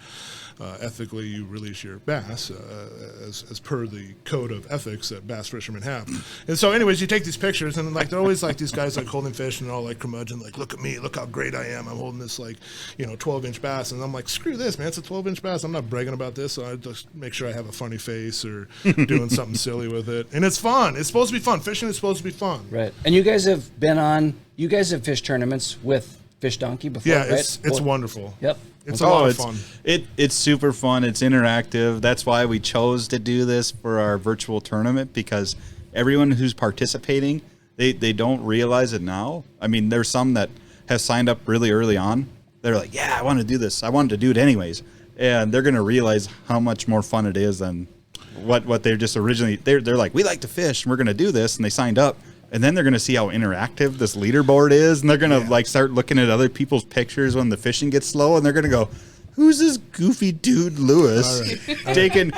ethically, you release your bass as per the code of ethics that bass fishermen have. And so anyways, you take these pictures, and, like, they're always, like, these guys, like, holding fish, and they're all, like, curmudgeon, like, look at me, look how great I am. I'm holding this, like, 12-inch bass. And I'm like, screw this, man. It's a 12-inch bass. I'm not bragging about this. So I just make sure I have a funny face or doing something silly with it. And it's fun. It's supposed to be fun. Fishing is supposed to be fun. Right. And you guys have fished tournaments with Fish Donkey before, right? Yeah, it's wonderful. Yep. It's a lot of fun. It's super fun. It's interactive. That's why we chose to do this for our virtual tournament, because everyone who's participating, they don't realize it now. I mean, there's some that have signed up really early on. They're like, yeah, I want to do this. I wanted to do it anyways. And they're going to realize how much more fun it is than what they're just originally. They're like, we like to fish, and we're going to do this, and they signed up. And then they're going to see how interactive this leaderboard is, and they're going to start looking at other people's pictures when the fishing gets slow, and they're going to go, who's this goofy dude Lewis taking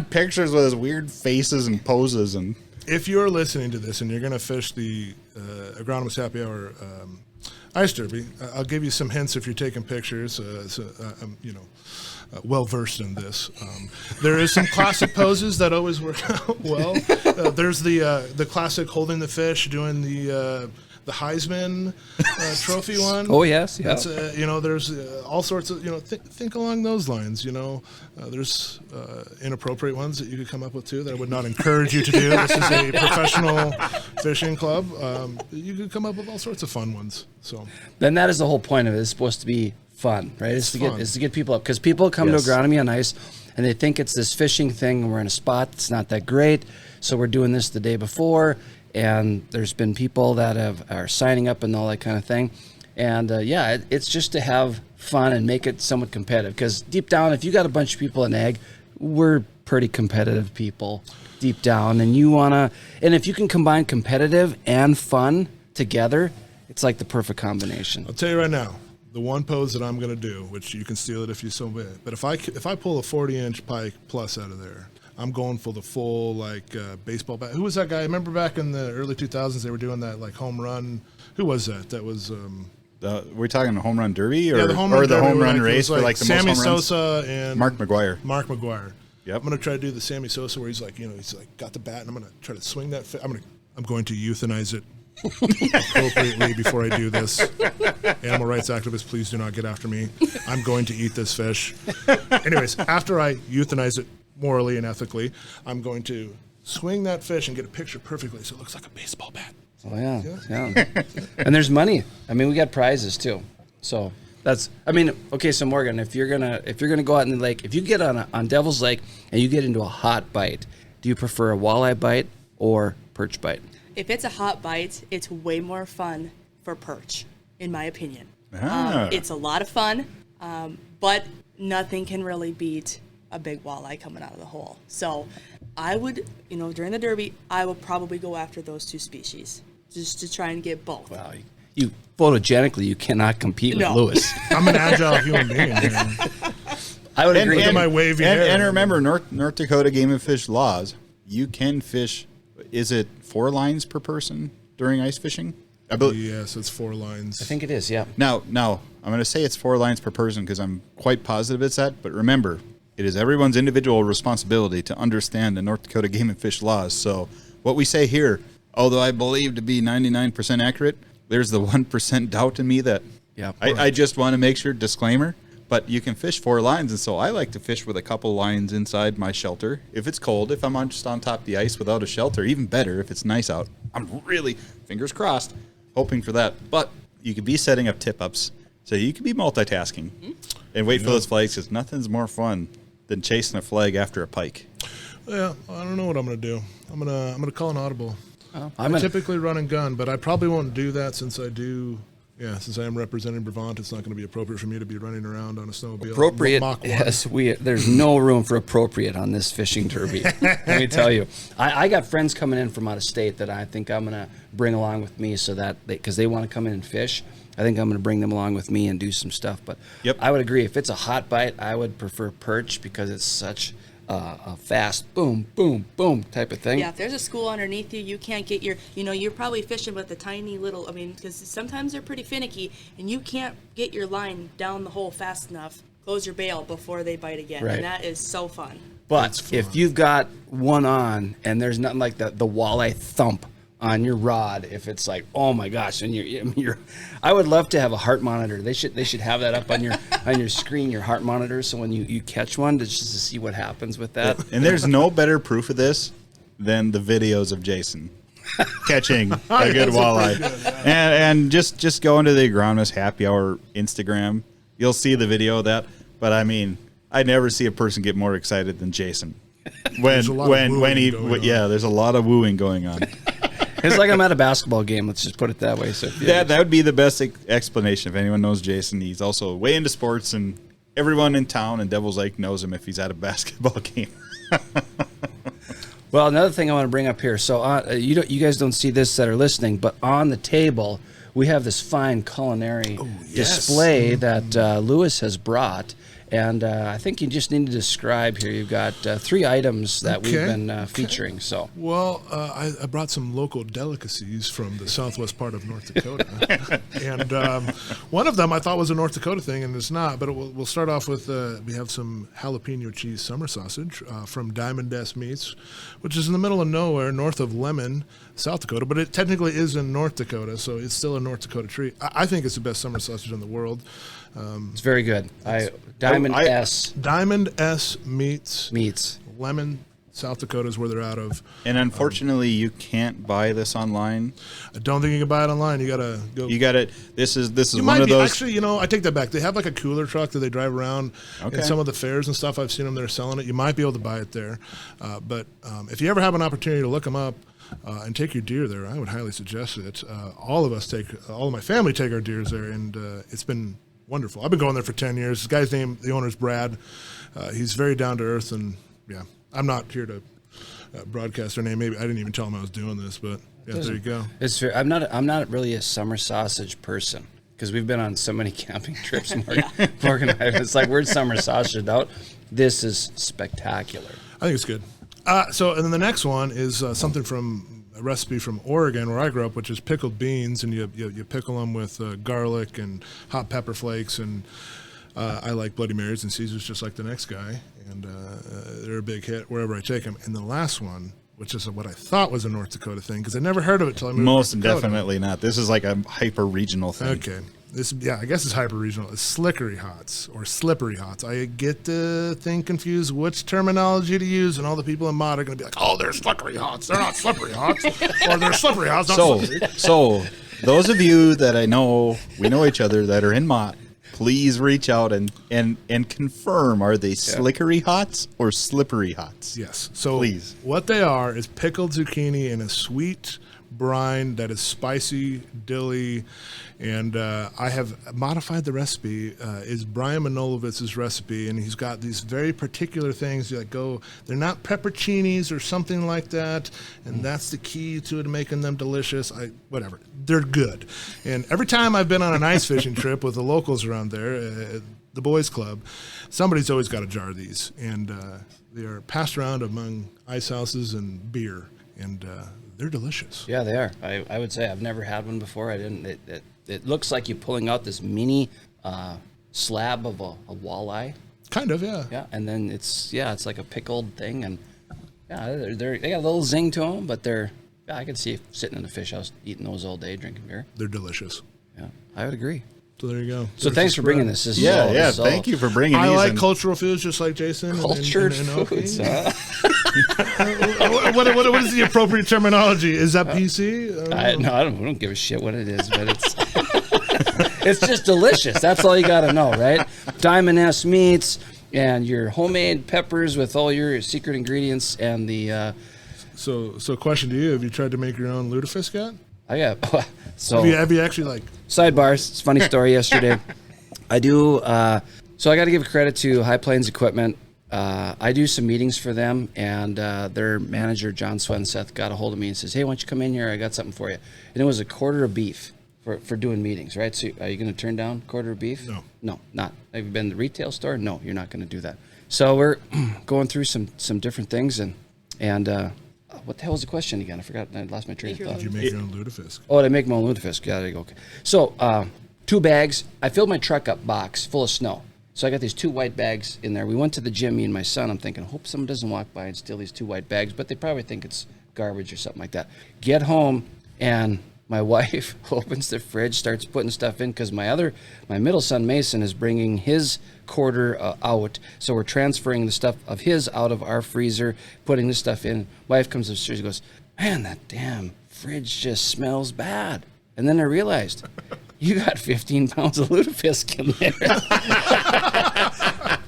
pictures with his weird faces and poses? And if you're listening to this and you're going to fish the Agronomist Happy Hour Ice Derby, I'll give you some hints if you're taking pictures. Well versed in this. There is some classic poses that always work out well. There's the classic holding the fish, doing the Heisman Trophy one. Oh yes, yeah. There's all sorts of think along those lines. There's inappropriate ones that you could come up with too that I would not encourage you to do. This is a professional fishing club. You could come up with all sorts of fun ones. So then that is the whole point of it. It's supposed to be fun, right? It's to get people up, because people come to Agronomy on Ice and they think it's this fishing thing, and we're in a spot that's not that great, so we're doing this the day before, and there's been people that are signing up and all that kind of thing, and it's just to have fun and make it somewhat competitive, because deep down, if you got a bunch of people in ag, we're pretty competitive people deep down, and if you can combine competitive and fun together, it's like the perfect combination. I'll tell you right now, the one pose that I'm going to do, which you can steal it if you so wish, but if I pull a 40-inch pike plus out of there, I'm going for the full baseball bat. Who was that guy? I remember back in the early 2000s they were doing that like home run. Who was that? That was we're talking the home run derby or the home run, the home run it race was for like the Sammy most home runs? Sosa and Mark McGuire. Mark McGuire. Yep. I'm gonna try to do the Sammy Sosa where he's like got the bat and I'm gonna try to swing that. I'm going to euthanize it appropriately before I do this. Animal rights activists, please do not get after me. I'm going to eat this fish. Anyways, after I euthanize it morally and ethically, I'm going to swing that fish and get a picture perfectly so it looks like a baseball bat. Oh yeah. And there's money. I mean, we got prizes too. So okay. So Morgan, if you're gonna go out in the lake, if you get on Devil's Lake and you get into a hot bite, do you prefer a walleye bite or perch bite? If it's a hot bite, it's way more fun for perch, in my opinion. Ah. It's a lot of fun, but nothing can really beat a big walleye coming out of the hole. So I would, during the Derby, I would probably go after those two species just to try and get both. Wow, you photogenically, you cannot compete with Lewis. I'm an agile human being. Man. I would agree. Look at my wavy hair. And remember, North Dakota Game and Fish laws, you can fish, is it 4 lines per person during ice fishing? Yes, it's 4 lines. I think it is, yeah. Now, I'm going to say it's 4 lines per person because I'm quite positive it's that. But remember, it is everyone's individual responsibility to understand the North Dakota Game and Fish laws. So what we say here, although I believe to be 99% accurate, there's the 1% doubt in me that I just want to make sure, disclaimer, but you can fish 4 lines. And so I like to fish with a couple lines inside my shelter. If it's cold, if I'm just on top of the ice without a shelter, even better if it's nice out. I'm really, fingers crossed, hoping for that. But you could be setting up tip-ups. So you could be multitasking and wait for those flags because nothing's more fun than chasing a flag after a pike. Yeah, I don't know what I'm going to do. I'm gonna call an audible. Oh, I typically run and gun, but I probably won't do that since I am representing Brevant. It's not going to be appropriate for me to be running around on a snowmobile. Appropriate, Mach 1. yes. There's no room for appropriate on this fishing derby. Let me tell you. I got friends coming in from out of state that I think I'm going to bring along with me so that because they want to come in and fish. I think I'm going to bring them along with me and do some stuff. But I would agree. If it's a hot bite, I would prefer perch because it's such a fast boom, boom, boom type of thing. Yeah, if there's a school underneath you, you can't get you're probably fishing with a tiny little, because sometimes they're pretty finicky, and you can't get your line down the hole fast enough, close your bail before they bite again. Right. And that is so fun. But if you've got one on and there's nothing like the walleye thump on your rod, if it's like, oh my gosh, and I would love to have a heart monitor. They should have that up on your screen, your heart monitor, so when you catch one, just to see what happens with that. And there's no better proof of this than the videos of Jason catching a good walleye. And just go into the Agronomist Happy Hour Instagram. You'll see the video of that. But I mean, I never see a person get more excited than Jason. There's a lot of wooing going on. It's like I'm at a basketball game. Let's just put it that way. So that would be the best explanation. If anyone knows Jason, he's also way into sports, and everyone in town and Devil's Lake knows him if he's at a basketball game. Well, another thing I want to bring up here. So you guys don't see this that are listening, but on the table we have this fine culinary display that Lewis has brought. And I think you just need to describe here. You've got 3 items that we've been featuring. So, well, I brought some local delicacies from the southwest part of North Dakota, and one of them I thought was a North Dakota thing, and it's not. But we'll start off with we have some jalapeno cheese summer sausage from Diamond S Meats, which is in the middle of nowhere, north of Lemon, South Dakota. But it technically is in North Dakota, so it's still a North Dakota treat. I think it's the best summer sausage in the world. It's very good. Diamond S Meats. Lemon, South Dakota is where they're out of. And unfortunately, you can't buy this online. I don't think you can buy it online. You gotta go. You gotta. This is you one of those. Actually, I take that back. They have like a cooler truck that they drive around in some of the fairs and stuff. I've seen them there selling it. You might be able to buy it there, but if you ever have an opportunity to look them up. And take your deer there, I would highly suggest it. All of my family take our deers there, and it's been wonderful. I've been going there for 10 years. This guy's name, the owner's Brad. He's very down to earth, and I'm not here to broadcast their name. Maybe I didn't even tell him I was doing this, but there you go. It's fair. I'm not really a summer sausage person because we've been on so many camping trips. Morgan and I, it's like we're summer sausage out. This is spectacular. I think it's good. And then the next one is something from a recipe from Oregon, where I grew up, which is pickled beans, and you pickle them with garlic and hot pepper flakes, and I like Bloody Marys and Caesars just like the next guy, and they're a big hit wherever I take them. And the last one, which is what I thought was a North Dakota thing, because I never heard of it till I moved Most to North Dakota. definitely not. This is like a hyper-regional thing. Okay. I guess it's hyper-regional. It's slickery hots or slippery hots. I get the thing confused which terminology to use, and all the people in mod are going to be like, oh, they're slickery hots. They're not slippery hots. Or they're slippery hots, not slippery. So those of you that I know, we know each other, that are in mod, please reach out and confirm, are they slickery hots or slippery hots? Yes. So please. What they are is pickled zucchini in a sweet brine that is spicy, dilly, and I have modified the recipe. Is Brian Manolovitz's recipe, and he's got these very particular things that go. They're not pepperoncinis or something like that, and that's the key to making them delicious. Whatever, they're good. And every time I've been on an ice fishing trip with the locals around there, the boys club, somebody's always got a jar of these, and they are passed around among ice houses and beer, and they're delicious. Yeah, they are. I would say I've never had one before. I didn't. It looks like you're pulling out this mini slab of a walleye. Kind of, yeah. Yeah, and then it's like a pickled thing, and they got a little zing to them, but I could see sitting in the fish house eating those all day, drinking beer. They're delicious. Yeah, I would agree. So there you go. So thanks for bringing this. Thank you for bringing these. I like cultural foods just like Jason. Cultured and foods. What is the appropriate terminology? Is that PC? I don't give a shit what it is, but it's it's just delicious. That's all you got to know, right? Diamond S meats and your homemade peppers with all your secret ingredients and the. So question to you: have you tried to make your own lutefisk yet? I got so. Have you actually like sidebars? It's a funny story. Yesterday, I do. So I got to give credit to High Plains Equipment. I do some meetings for them, and their manager, John Swenseth, got a hold of me and says, hey, why don't you come in here? I got something for you. And it was a quarter of beef for doing meetings, right? So are you going to turn down quarter of beef? No. No, not. Have you been to the retail store? No, you're not going to do that. So we're going through some different things, and what the hell was the question again? I forgot. I lost my train of thought. did you make your own lutefisk? Oh, did I make my own lutefisk? Yeah, there you go. Okay. So 2 bags. I filled my truck up box full of snow. So I got these 2 white bags in there. We went to the gym, me and my son. I'm thinking, I hope someone doesn't walk by and steal these 2 white bags, but they probably think it's garbage or something like that. Get home, and my wife opens the fridge, starts putting stuff in, because my middle son, Mason, is bringing his quarter out. So we're transferring the stuff of his out of our freezer, putting this stuff in. Wife comes upstairs and goes, man, that damn fridge just smells bad. And then I realized, you got 15 pounds of lutefisk in there.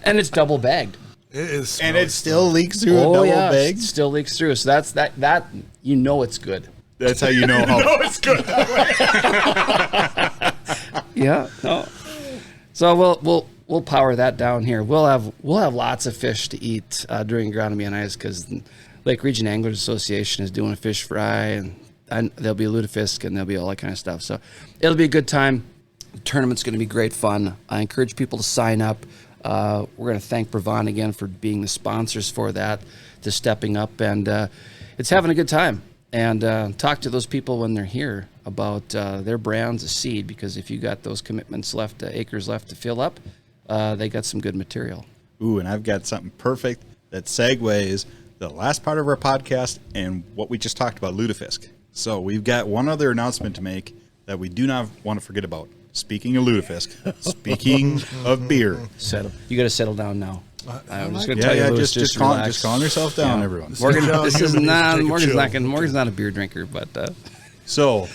And it's double bagged. It is, And it still leaks through a double bag? It still leaks through. So that's that you know it's good. That's how you know how. it's good. Yeah. No. So we'll power that down here. We'll have lots of fish to eat during Agronomy on Ice, because Lake Region Anglers Association is doing a fish fry, and there'll be a lutefisk, and there'll be all that kind of stuff. So it'll be a good time. The tournament's going to be great fun. I encourage people to sign up. We're going to thank Brevant again for being the sponsors for that, to stepping up, and it's having a good time. And talk to those people when they're here about their brands of seed, because if you got those commitments left, acres left to fill up, they got some good material. Ooh, and I've got something perfect that segues the last part of our podcast and what we just talked about, lutefisk. So we've got one other announcement to make that we do not want to forget about. Speaking of lutefisk, speaking of beer. You got to settle down now. I'm just going to Yeah, tell you, yeah, Louis, just relax. calm yourself down, everyone. Morgan, Morgan's not a beer drinker, but So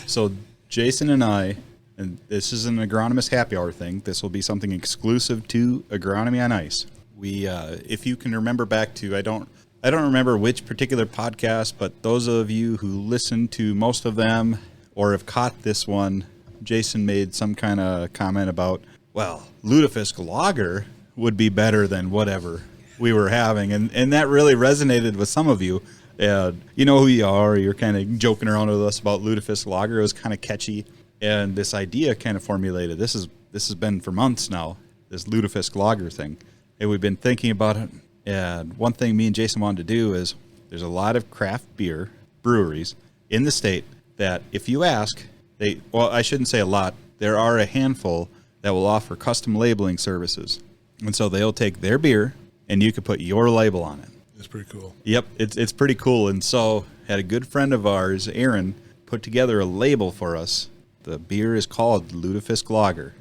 Jason and I, and this is an agronomist happy hour thing. This will be something exclusive to Agronomy on Ice. We, if you can remember back to, I don't remember which particular podcast, but those of you who listen to most of them or have caught this one, Jason made some kind of comment about, well, lutefisk lager would be better than whatever we were having. And that really resonated with some of you. And you know who you are. You're kind of joking around with us about lutefisk lager. It was kind of catchy. And this idea kind of formulated. This has been for months now, this lutefisk lager thing. And we've been thinking about it. And one thing me and Jason wanted to do is there's a lot of craft beer breweries in the state that if you ask, well, I shouldn't say a lot. There are a handful that will offer custom labeling services. And so they'll take their beer and you could put your label on it. It's pretty cool. Yep, it's pretty cool. And so had a good friend of ours, Aaron, put together a label for us. The beer is called Lutefisk Lager.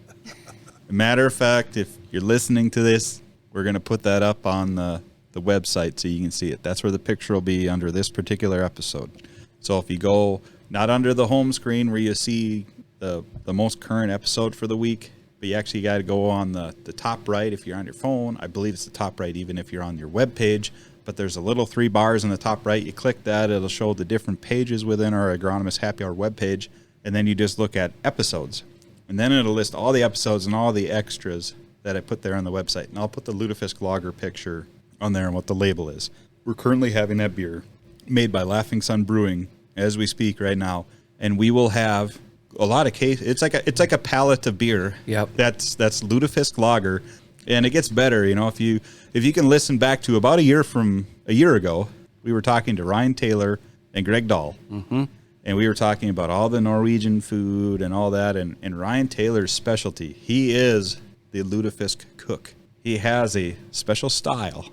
Matter of fact, if you're listening to this, we're going to put that up on the website so you can see it. That's where the picture will be under this particular episode. So if you go not under the home screen where you see the most current episode for the week, but you actually got to go on the top right if you're on your phone. I believe it's the top right even if you're on your web page. But there's a little 3 bars on the top right. You click that, it'll show the different pages within our Agronomist Happy Hour webpage. And then you just look at episodes. And then it'll list all the episodes and all the extras that I put there on the website. And I'll put the Lutefisk Lager picture on there and what the label is. We're currently having that beer made by Laughing Sun Brewing as we speak right now. And we will have a lot of cases. It's like a pallet of beer. Yep. That's Lutefisk Lager. And it gets better, if you can listen back to about a year ago, we were talking to Ryan Taylor and Greg Dahl. Mm-hmm. And we were talking about all the Norwegian food and all that. And Ryan Taylor's specialty, he is the lutefisk cook. He has a special style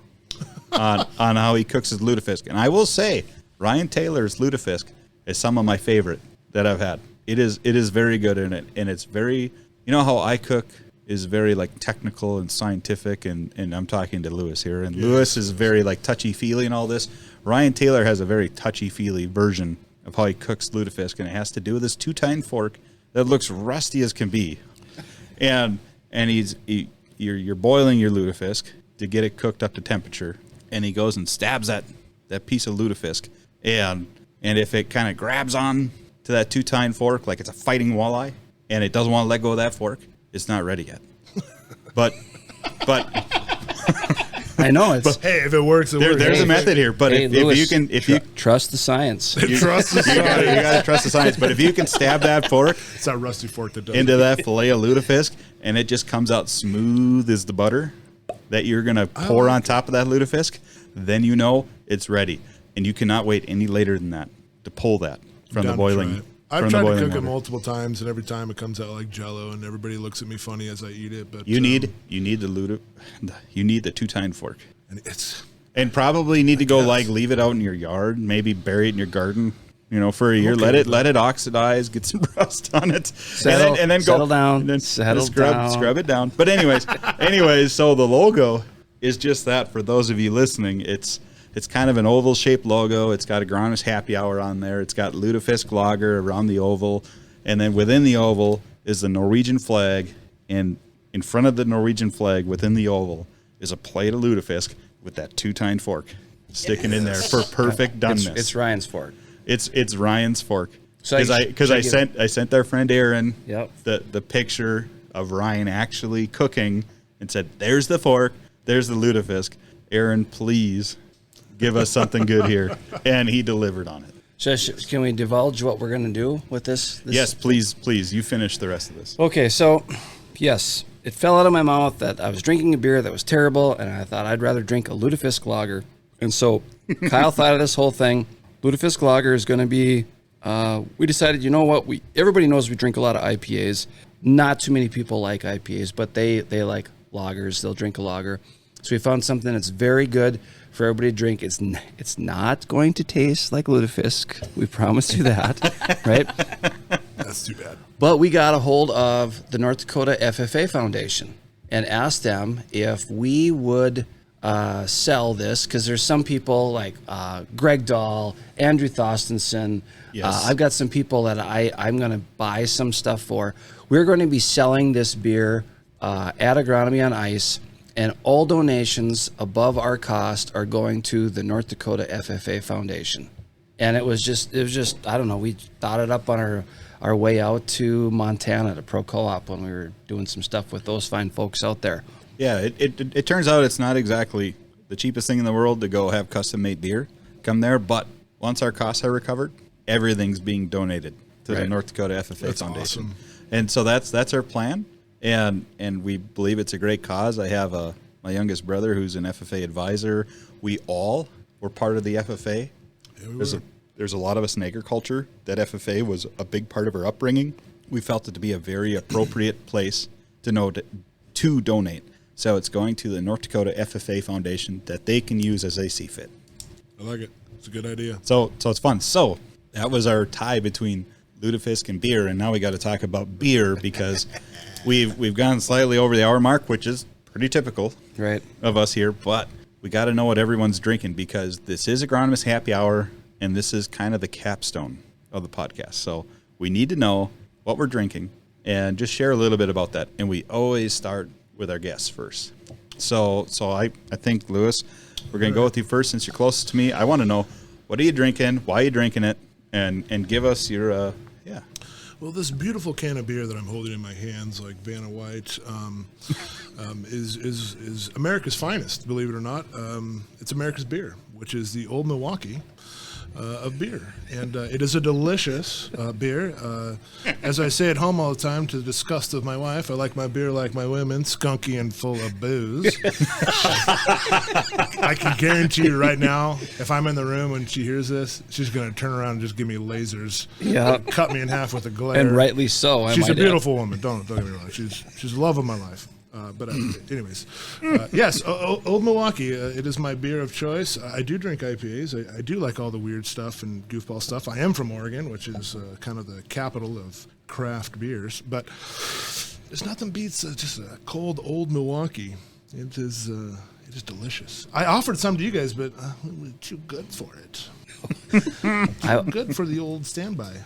on how he cooks his lutefisk. And I will say, Ryan Taylor's lutefisk is some of my favorite that I've had. It is very good in it. And it's very, how I cook is very like technical and scientific. And I'm talking to Lewis here. And Lewis is very like touchy-feely and all this. Ryan Taylor has a very touchy-feely version of how he cooks lutefisk, and it has to do with this 2-tine fork that looks rusty as can be. And you're boiling your lutefisk to get it cooked up to temperature, and he goes and stabs that piece of lutefisk, and if it kind of grabs on to that 2-tine fork like it's a fighting walleye, and it doesn't want to let go of that fork, it's not ready yet. But I know it's. Hey, if it works, it works. There's a method here, but if you trust the science, trust the you gotta trust the science. But if you can stab that fork, it's that rusty fork that does into that fillet of lutefisk, and it just comes out smooth as the butter that you're gonna pour on top of that lutefisk, then it's ready, and you cannot wait any later than that to pull that from the boiling. I've tried to cook it multiple times, and every time it comes out like Jello, and everybody looks at me funny as I eat it. But you need the 2-tine fork, and probably need to leave it out in your yard, maybe bury it in your garden, for a year. Okay, let it oxidize, get some rust on it, and then settle go down, and then down. scrub it down. But anyways, so the logo is just that. For those of you listening, it's kind of an oval-shaped logo. It's got Agronomist Happy Hour on there. It's got Lutefisk Lager around the oval. And then within the oval is the Norwegian flag. And in front of the Norwegian flag within the oval is a plate of lutefisk with that 2-tine fork sticking in there for perfect doneness. It's Ryan's fork. It's Ryan's fork. So Because I sent our friend Aaron Yep. the picture of Ryan actually cooking and said, there's the fork, there's the lutefisk. Aaron, please give us something good here. And he delivered on it. So can we divulge what we're going to do with this? Yes, please. You finish the rest of this. Okay, so, yes, it fell out of my mouth that I was drinking a beer that was terrible, and I thought I'd rather drink a Lutefisk Lager. And so Kyle thought of this whole thing. Lutefisk Lager is going to be, we decided, everybody knows we drink a lot of IPAs. Not too many people like IPAs, but they like lagers. They'll drink a lager. So we found something that's very good for everybody to drink. It's not going to taste like lutefisk. We promise you that, right? That's too bad. But we got a hold of the North Dakota FFA Foundation and asked them if we would sell this, because there's some people like Greg Dahl, Andrew Thostenson. Yes. I've got some people that I'm going to buy some stuff for. We're going to be selling this beer at Agronomy on Ice. And all donations above our cost are going to the North Dakota FFA Foundation. And it was just I don't know, we thought it up on our way out to Montana to Pro Co-op when we were doing some stuff with those fine folks out there. Yeah, it turns out it's not exactly the cheapest thing in the world to go have custom-made beer come there, but once our costs are recovered, everything's being donated to the North Dakota FFA Foundation. Awesome. And so that's our plan. And we believe it's a great cause. I have my youngest brother who's an FFA advisor. We all were part of the FFA. Yeah, we were. There's a lot of us in agriculture that FFA was a big part of our upbringing. We felt it to be a very appropriate place to donate. So it's going to the North Dakota FFA Foundation that they can use as they see fit. I like it. It's a good idea. So it's fun. So that was our tie between lutefisk and beer, and now we got to talk about beer because we've gone slightly over the hour mark, which is pretty typical Right. of us here, but we got to know what everyone's drinking because this is Agronomist Happy Hour, and this is kind of the capstone of the podcast. So we need to know what we're drinking and just share a little bit about that. And we always start with our guests first. So I think, Lewis, we're going to go with you first since you're closest to me. I want to know, what are you drinking? Why are you drinking it? And give us your, Well, this beautiful can of beer that I'm holding in my hands, like Vanna White, is America's finest, believe it or not. It's America's beer, which is the Old Milwaukee of beer. And it is a delicious beer. As I say at home all the time, to the disgust of my wife, I like my beer like my women, skunky and full of booze. I can guarantee you right now, if I'm in the room and she hears this, she's going to turn around and just give me lasers. Yeah. Cut me in half with a glare. And rightly so. She's a beautiful woman. Don't get me wrong. She's the love of my life. Anyways, yes, Old Milwaukee. It is my beer of choice. I do drink IPAs. I do like all the weird stuff and goofball stuff. I am from Oregon, which is kind of the capital of craft beers. But there's nothing beats just a cold Old Milwaukee. It is delicious. I offered some to you guys, but we're too good for it. Too good for the old standby.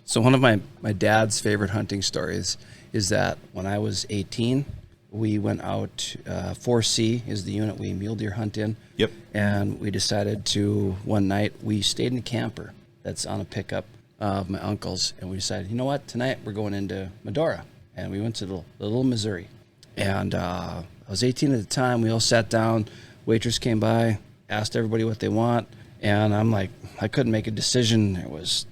So one of my dad's favorite hunting stories is that when I was 18, we went out, 4C is the unit we mule deer hunt in. Yep. And we decided to, one night, we stayed in a camper that's on a pickup of my uncle's. And we decided, you know what, tonight we're going into Medora. And we went to the Little Missouri. And I was 18 at the time. We all sat down. Waitress came by, asked everybody what they want. And I'm like, I couldn't make a decision.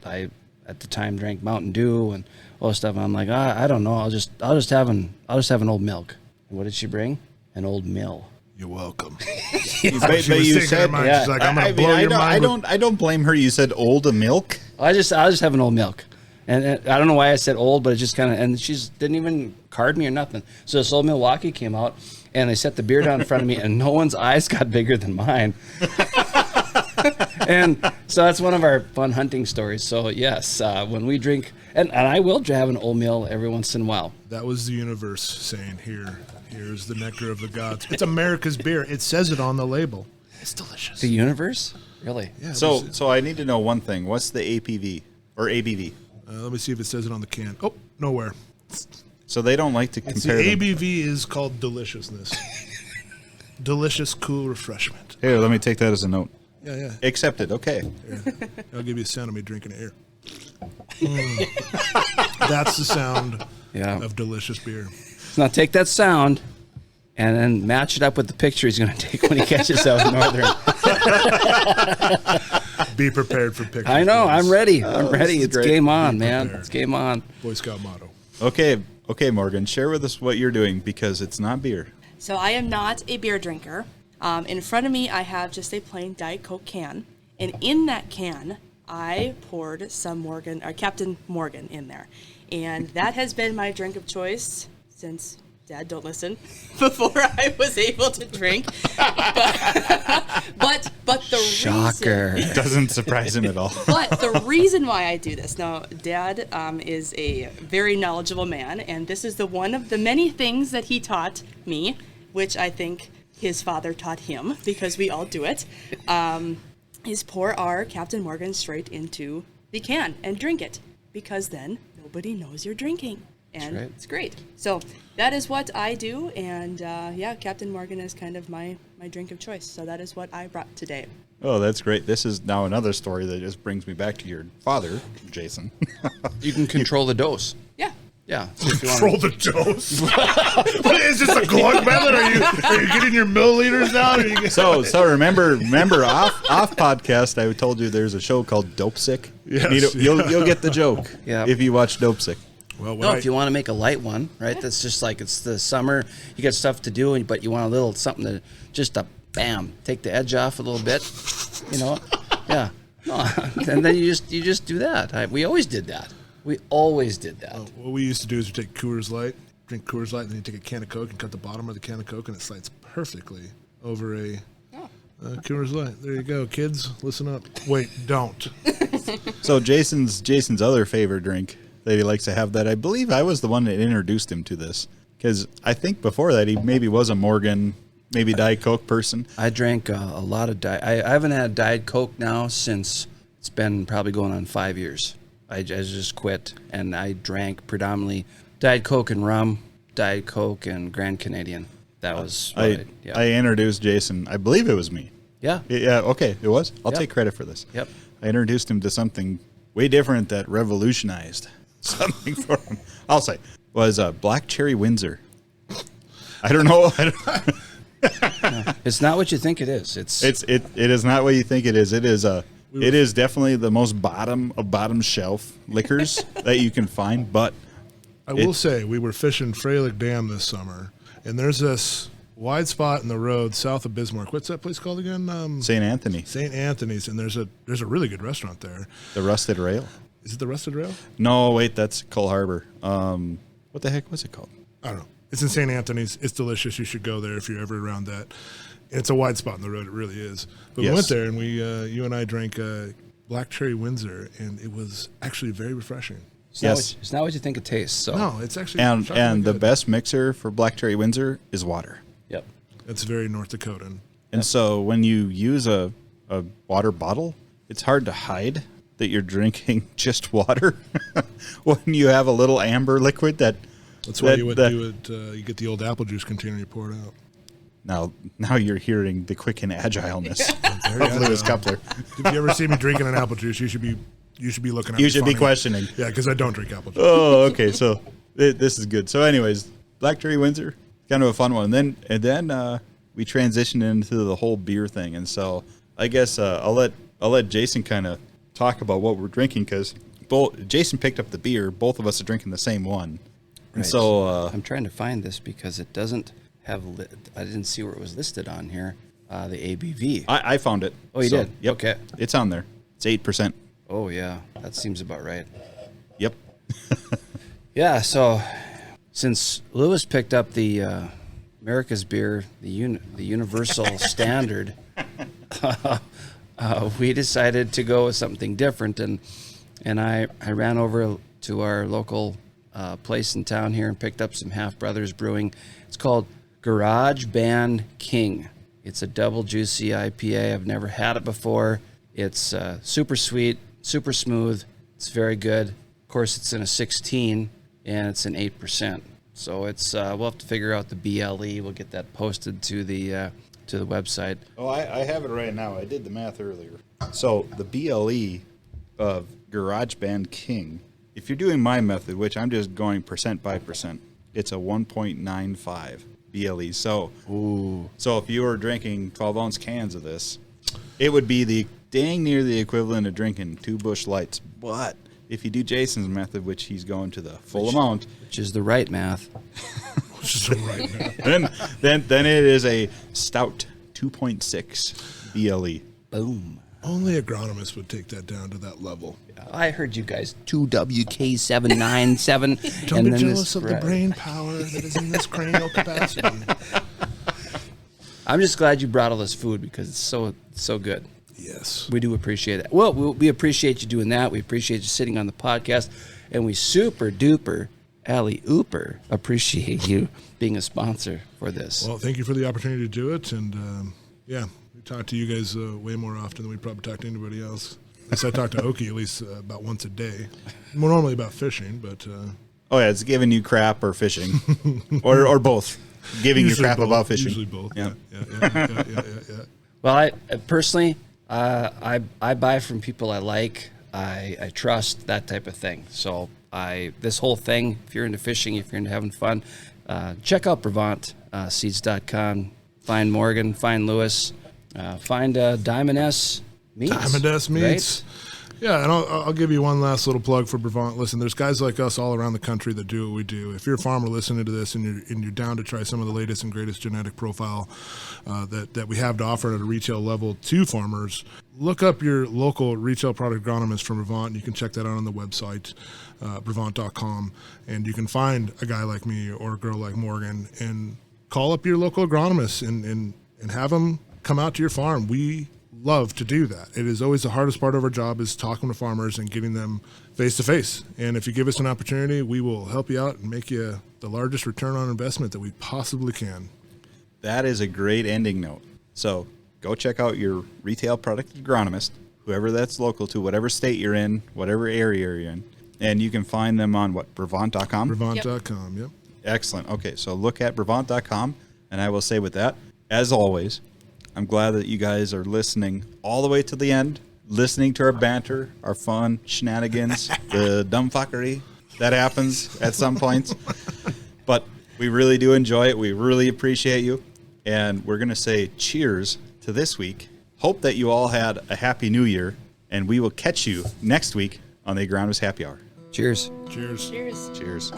I at the time drank Mountain Dew and all this stuff. And I'm like, I don't know. I'll just have an old milk. And what did she bring? An Old Mill. You're welcome. but you said, yeah. She's like, I'm going to blow your mind. I don't blame her. You said old milk. I'll just have an old milk. And I don't know why I said old, but it just kind of, and she didn't even card me or nothing. So this Old Milwaukee came out and they set the beer down in front of me and no one's eyes got bigger than mine. And so that's one of our fun hunting stories. So yes, when we drink, and I will have an Old Mill every once in a while. That was the universe saying, here's the nectar of the gods. It's America's beer. It says it on the label. It's delicious. The universe? Really? Yeah, So I need to know one thing. What's the APV or ABV? let me see if it says it on the can. Oh, nowhere. So they don't like to The compare them. ABV is called deliciousness. Delicious, cool refreshment. Here, let me take that as a note. Yeah. Accepted. Okay. Here. I'll give you a sound of me drinking air. That's the sound of delicious beer. So now take that sound and then match it up with the picture he's going to take when he catches out Northern. Be prepared for pictures. I know. I'm ready. I'm ready. It's great. game on, Be man. prepared. It's game on. Boy Scout motto. Okay, Morgan. Share with us what you're doing because it's not beer. So I am not a beer drinker. In front of me, I have just a plain Diet Coke can. And in that can, I poured some Captain Morgan in there. And that has been my drink of choice since, Dad, don't listen, before I was able to drink. But the Shocker. reason... It doesn't surprise him at all. But the reason why I do this, now, Dad is a very knowledgeable man, and this is one of the many things that he taught me, which I think his father taught him, because we all do it, is pour our Captain Morgan straight into the can and drink it, because then nobody knows you're drinking. And right. it's great. So that is what I do, and Captain Morgan is kind of my drink of choice. So that is what I brought today. Oh, that's great. This is now another story that just brings me back to your father, Jason. You can control the dose. Yeah. Yeah. So if you want Control the dose. What is this, a glug method? Are you getting your milliliters down? So remember off podcast, I told you there's a show called Dope Sick. Yes. You'll get the joke if you watch Dope Sick. Well, if you want to make a light one, right? That's just like it's the summer. You got stuff to do, but you want a little something to just a bam, take the edge off a little bit, yeah. And then you just do that. We always did that. What we used to do is we take Coors Light, drink Coors Light, and then you take a can of Coke and cut the bottom of the can of Coke, and it slides perfectly over a Coors Light. There you go, kids. Listen up. Wait, don't. So Jason's other favorite drink that he likes to have, that I believe I was the one that introduced him to this, because I think before that he maybe was a Morgan, maybe Diet Coke person. I drank a lot of Diet. I haven't had Diet Coke now since it's been probably going on 5 years. I just quit, and I drank predominantly Diet Coke and rum, Diet Coke and Grand Canadian. That was I introduced Jason. I believe it was me. Yeah. Yeah. Okay, it was. I'll Yep. take credit for this. Yep. I introduced him to something way different that revolutionized something for him. I'll say was Black Cherry Windsor. I don't know. It's not what you think it is. It is not what you think it is. It is definitely the most bottom of bottom shelf liquors that you can find. But I will say we were fishing Freilich Dam this summer, and there's this wide spot in the road south of Bismarck. What's that place called again? St. Anthony, St. Anthony's, and there's a really good restaurant there. the Rusted Rail. Is it the Rusted Rail? No, wait, that's Cole Harbor. What the heck was it called? I don't know. It's in St. Anthony's. It's delicious. You should go there if you're ever around that. It's a wide spot in the road. It really is. But we Yes. went there, and you and I drank Black Cherry Windsor, and it was actually very refreshing. it's not what you think it tastes. So No, it's actually And shockingly the good. best mixer for Black Cherry Windsor is water. Yep. It's very North Dakotan. And so when you use a water bottle, it's hard to hide that you're drinking just water when you have a little amber liquid that. That's why you would do it. You get the old apple juice container, you pour it out. Now you're hearing the quick and agileness Very of Lewis agile. Coupler. If you ever see me drinking an apple juice, you should be looking at me You should be funny. questioning. Yeah, because I don't drink apple juice. Oh, okay. So this is good. So, anyways, Black Cherry Windsor, kind of a fun one. And then we transitioned into the whole beer thing. And so I guess I'll let Jason kind of talk about what we're drinking, because Jason picked up the beer. Both of us are drinking the same one. And Right. so I'm trying to find this because it doesn't have. I didn't see where it was listed on here. The ABV. I found it. Oh, you So, did? Yep. Okay. It's on there. It's 8%. Oh yeah, that seems about right. Yep. Yeah. So since Lewis picked up the America's beer, the universal standard, we decided to go with something different, and I ran over to our local place in town here and picked up some Half Brothers Brewing. It's called Garage Band King. It's a double juicy IPA. I've never had it before. It's super sweet, super smooth. It's very good. Of course, it's in a 16 and it's an 8%. So it's we'll have to figure out the BLE. We'll get that posted to the website. Oh, I have it right now. I did the math earlier. So the BLE of GarageBand King, if you're doing my method, which I'm just going percent by percent, it's a 1.95 BLE. So if you were drinking 12-ounce cans of this, it would be the dang near the equivalent of drinking 2 Busch Lights. But if you do Jason's method, which he's going to the full amount, Which is the right math. Just right now. then it is a stout 2.6 BLE. Boom. Only agronomists would take that down to that level. I heard you guys 2WK797. Don't be jealous of the brain power that is in this cranial capacity. I'm just glad you brought all this food because it's so good. Yes. We do appreciate it. Well, we appreciate you doing that. We appreciate you sitting on the podcast, and we super duper alley ooper appreciate you being a sponsor for this. Well, thank you for the opportunity to do it, and we talk to you guys way more often than we probably talk to anybody else. At least I talk to Oki at least about once a day. More normally about fishing, but Oh yeah, it's giving you crap or fishing, or both. Giving you usually crap both, about fishing. Usually both. Yeah. Yeah. Well, I personally, I buy from people I like, I trust, that type of thing. So this whole thing, if you're into fishing, if you're into having fun, check out BrevantSeeds.com. Find Morgan, find Lewis, find Diamond S Meats. Diamond S Meats. Right? Yeah, and I'll give you one last little plug for Brevant. Listen, there's guys like us all around the country that do what we do. If you're a farmer listening to this and you're down to try some of the latest and greatest genetic profile that we have to offer at a retail level to farmers, look up your local retail product agronomist from Brevant. You can check that out on the website, Brevant.com, and you can find a guy like me or a girl like Morgan and call up your local agronomist and have them come out to your farm. We love to do that. It is always the hardest part of our job is talking to farmers and getting them face to face. And if you give us an opportunity, we will help you out and make you the largest return on investment that we possibly can. That is a great ending note. So go check out your retail product agronomist, whoever that's local to, whatever state you're in, whatever area you're in. And you can find them on what, Brevant.com? Brevant.com, yep. Excellent. Okay, so look at Brevant.com. And I will say with that, as always, I'm glad that you guys are listening all the way to the end, listening to our banter, our fun, shenanigans, the dumbfuckery that happens at some points. But we really do enjoy it. We really appreciate you. And we're going to say cheers to this week. Hope that you all had a happy new year. And we will catch you next week on the Agronomist Happy Hour. Cheers. Cheers. Cheers. Cheers.